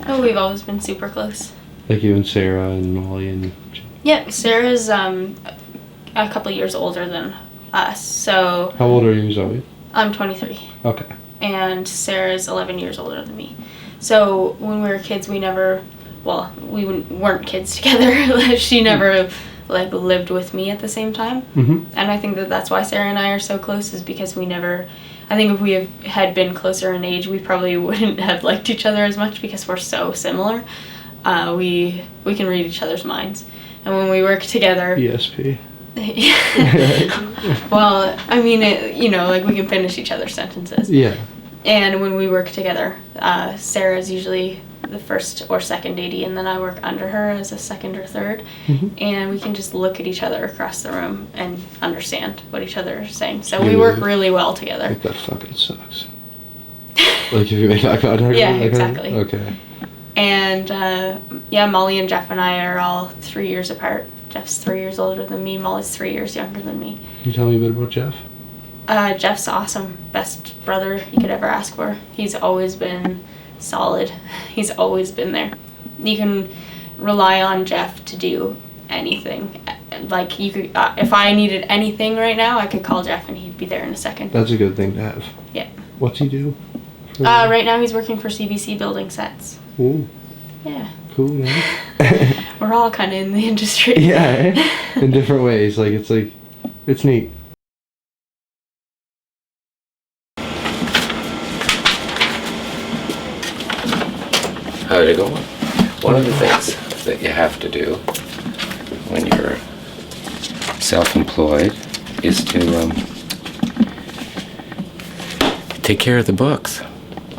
P: Oh, we've always been super close.
K: Like you and Sarah and Molly and...
P: Yeah, Sarah's a couple years older than us, so...
K: How old are you, Zoe?
P: I'm 23.
K: Okay.
P: And Sarah's 11 years older than me. So when we were kids, we never well, we weren't kids together. She never like lived with me at the same time. And I think that that's why Sarah and I are so close, is because we never, I think if we had been closer in age, we probably wouldn't have liked each other as much because we're so similar. We can read each other's minds. And when we work together...
K: ESP.
P: Well, I mean, like we can finish each other's sentences.
K: Yeah.
P: And when we work together, Sarah's usually the first or second AD, and then I work under her as a second or third. And we can just look at each other across the room and understand what each other is saying. So we work really well together.
K: Like, that fucking sucks. Like, if you make eye contact?
P: Yeah, exactly.
K: Okay.
P: And, Molly and Jeff and I are all 3 years apart. Jeff's 3 years older than me. Molly's 3 years younger than me.
K: Can you tell me a bit about Jeff?
P: Jeff's awesome. Best brother you could ever ask for. He's always been solid. He's always been there. You can rely on Jeff to do anything. Like, you could, if I needed anything right now, I could call Jeff and he'd be there in a second.
K: That's a good thing to have.
P: Yeah.
K: What's he do?
P: Right now he's working for CBC building sets.
K: Ooh.
P: Yeah.
K: Cool, man.
P: We're all kind of in the industry.
K: Yeah, in different ways. It's neat.
I: How's it going? One of the things that you have to do when you're self-employed is to take care of the books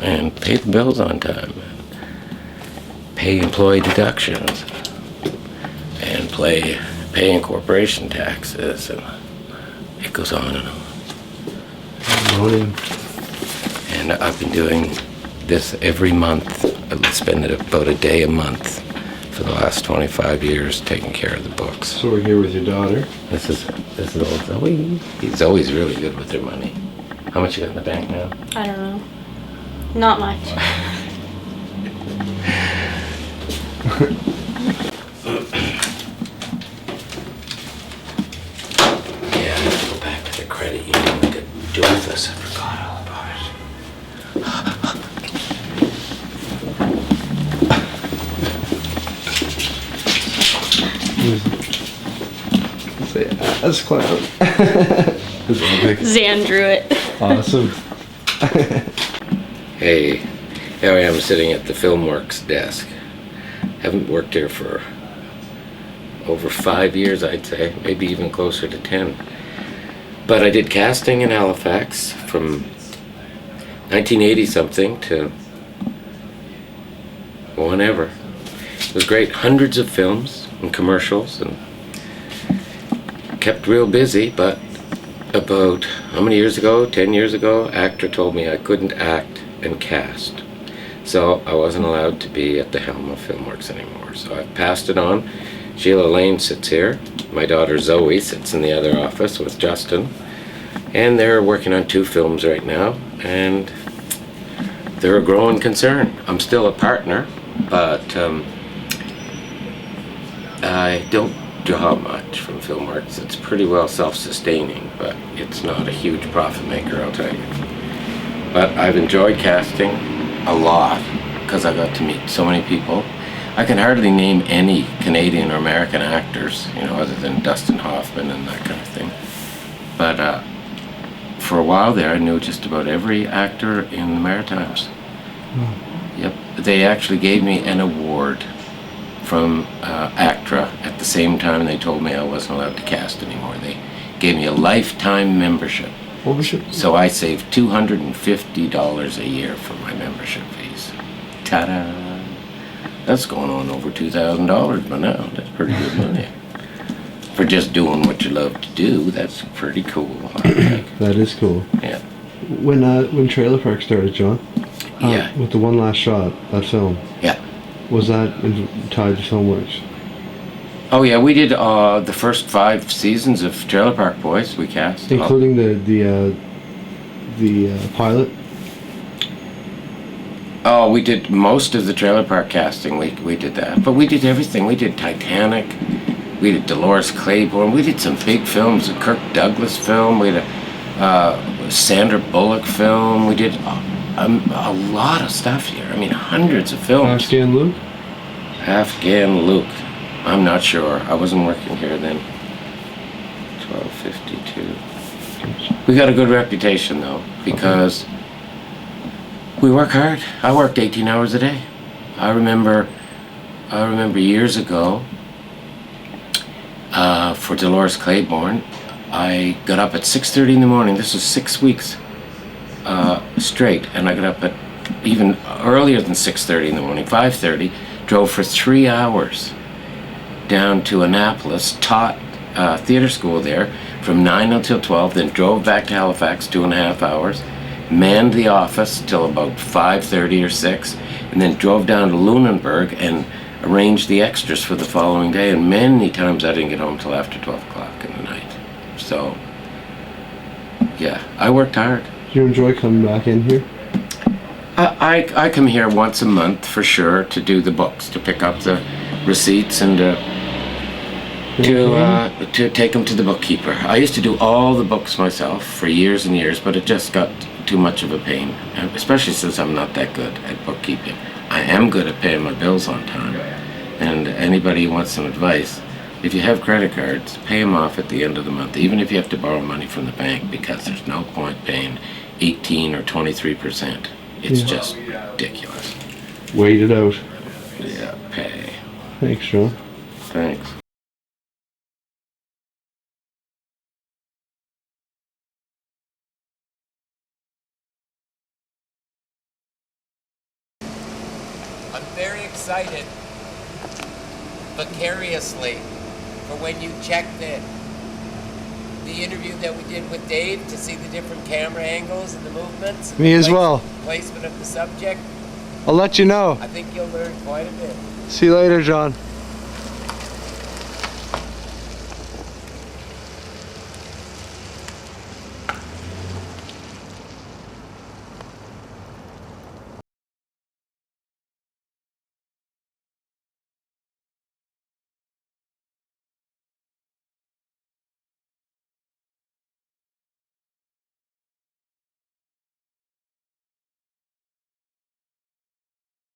I: and pay the bills on time, pay employee deductions, and pay incorporation taxes, and it goes on and on. And I've been doing this every month. I spend about a day a month for the last 25 years taking care of the books.
K: So we're here with your daughter.
I: This is old Zoe. He's always really good with their money. How much you got in the bank now?
P: I don't know. Not much.
I: Yeah, let's go back to the credit union with the doofus. I forgot all about it.
K: Say ass clown.
P: Zan drew it.
K: Awesome.
I: Hey, here I am sitting at the FilmWorks desk. Haven't worked here for over 5 years, I'd say, maybe even closer to 10. But I did casting in Halifax from 1980 something to whenever. It was great. Hundreds of films and commercials, and kept real busy. But about how many years ago, 10 years ago, actor told me I couldn't act and cast. So I wasn't allowed to be at the helm of FilmWorks anymore. So I passed it on. Sheila Lane sits here. My daughter Zoe sits in the other office with Justin. And they're working on 2 films right now. And they're a growing concern. I'm still a partner, but I don't draw much from FilmWorks. It's pretty well self-sustaining, but it's not a huge profit maker, I'll tell you. But I've enjoyed casting a lot because I got to meet so many people. I can hardly name any Canadian or American actors, other than Dustin Hoffman and that kind of thing. But for a while there, I knew just about every actor in the Maritimes. Yep, they actually gave me an award from ACTRA at the same time they told me I wasn't allowed to cast anymore. They gave me a lifetime membership. So I saved $250 a year for my membership fees. Ta-da! That's going on over $2,000 by now. That's pretty good money. For just doing what you love to do, that's pretty cool.
K: That is cool.
I: Yeah.
K: When Trailer Park started, John?
I: Yeah.
K: With the One Last Shot, that film.
I: Yeah.
K: Was that tied to FilmWorks?
I: Oh yeah, we did the first 5 seasons of Trailer Park Boys. We cast,
K: including the pilot.
I: Oh, we did most of the Trailer Park casting. We did that, but we did everything. We did Titanic. We did Dolores Claiborne. We did some big films. A Kirk Douglas film. We did a Sandra Bullock film. We did a lot of stuff here. I mean, hundreds of films.
K: Stan Luke?
A: Afghan Luke. I'm not sure. I wasn't working here then. 1252. We got a good reputation though, because we work hard. I worked 18 hours a day. I remember years ago, for Dolores Claiborne, I got up at 6:30 in the morning. This was 6 weeks straight, and I got up at even earlier than 6:30 in the morning, 5:30, drove for 3 hours down to Annapolis, taught theater school there from 9 until 12, then drove back to Halifax 2.5 hours, manned the office till about 5:30 or 6, and then drove down to Lunenburg and arranged the extras for the following day, and many times I didn't get home till after 12 o'clock in the night. So, yeah, I worked hard.
K: Do you enjoy coming back in here?
A: I come here once a month for sure to do the books, to pick up the receipts and to take them to the bookkeeper. I used to do all the books myself for years and years, but it just got too much of a pain, especially since I'm not that good at bookkeeping. I am good at paying my bills on time, and anybody who wants some advice, if you have credit cards, pay them off at the end of the month, even if you have to borrow money from the bank, because there's no point paying 18 or 23%. It's just ridiculous.
K: Wait it out.
A: Yeah, pay.
K: Thanks, John.
A: Thanks. I'm very excited, vicariously, for when you check the interview that we did with Dave to see the different camera angles and the movements.
K: Me as well.
A: Placement of the subject.
K: I'll let you know.
A: I think you'll learn quite a bit.
K: See you later, John.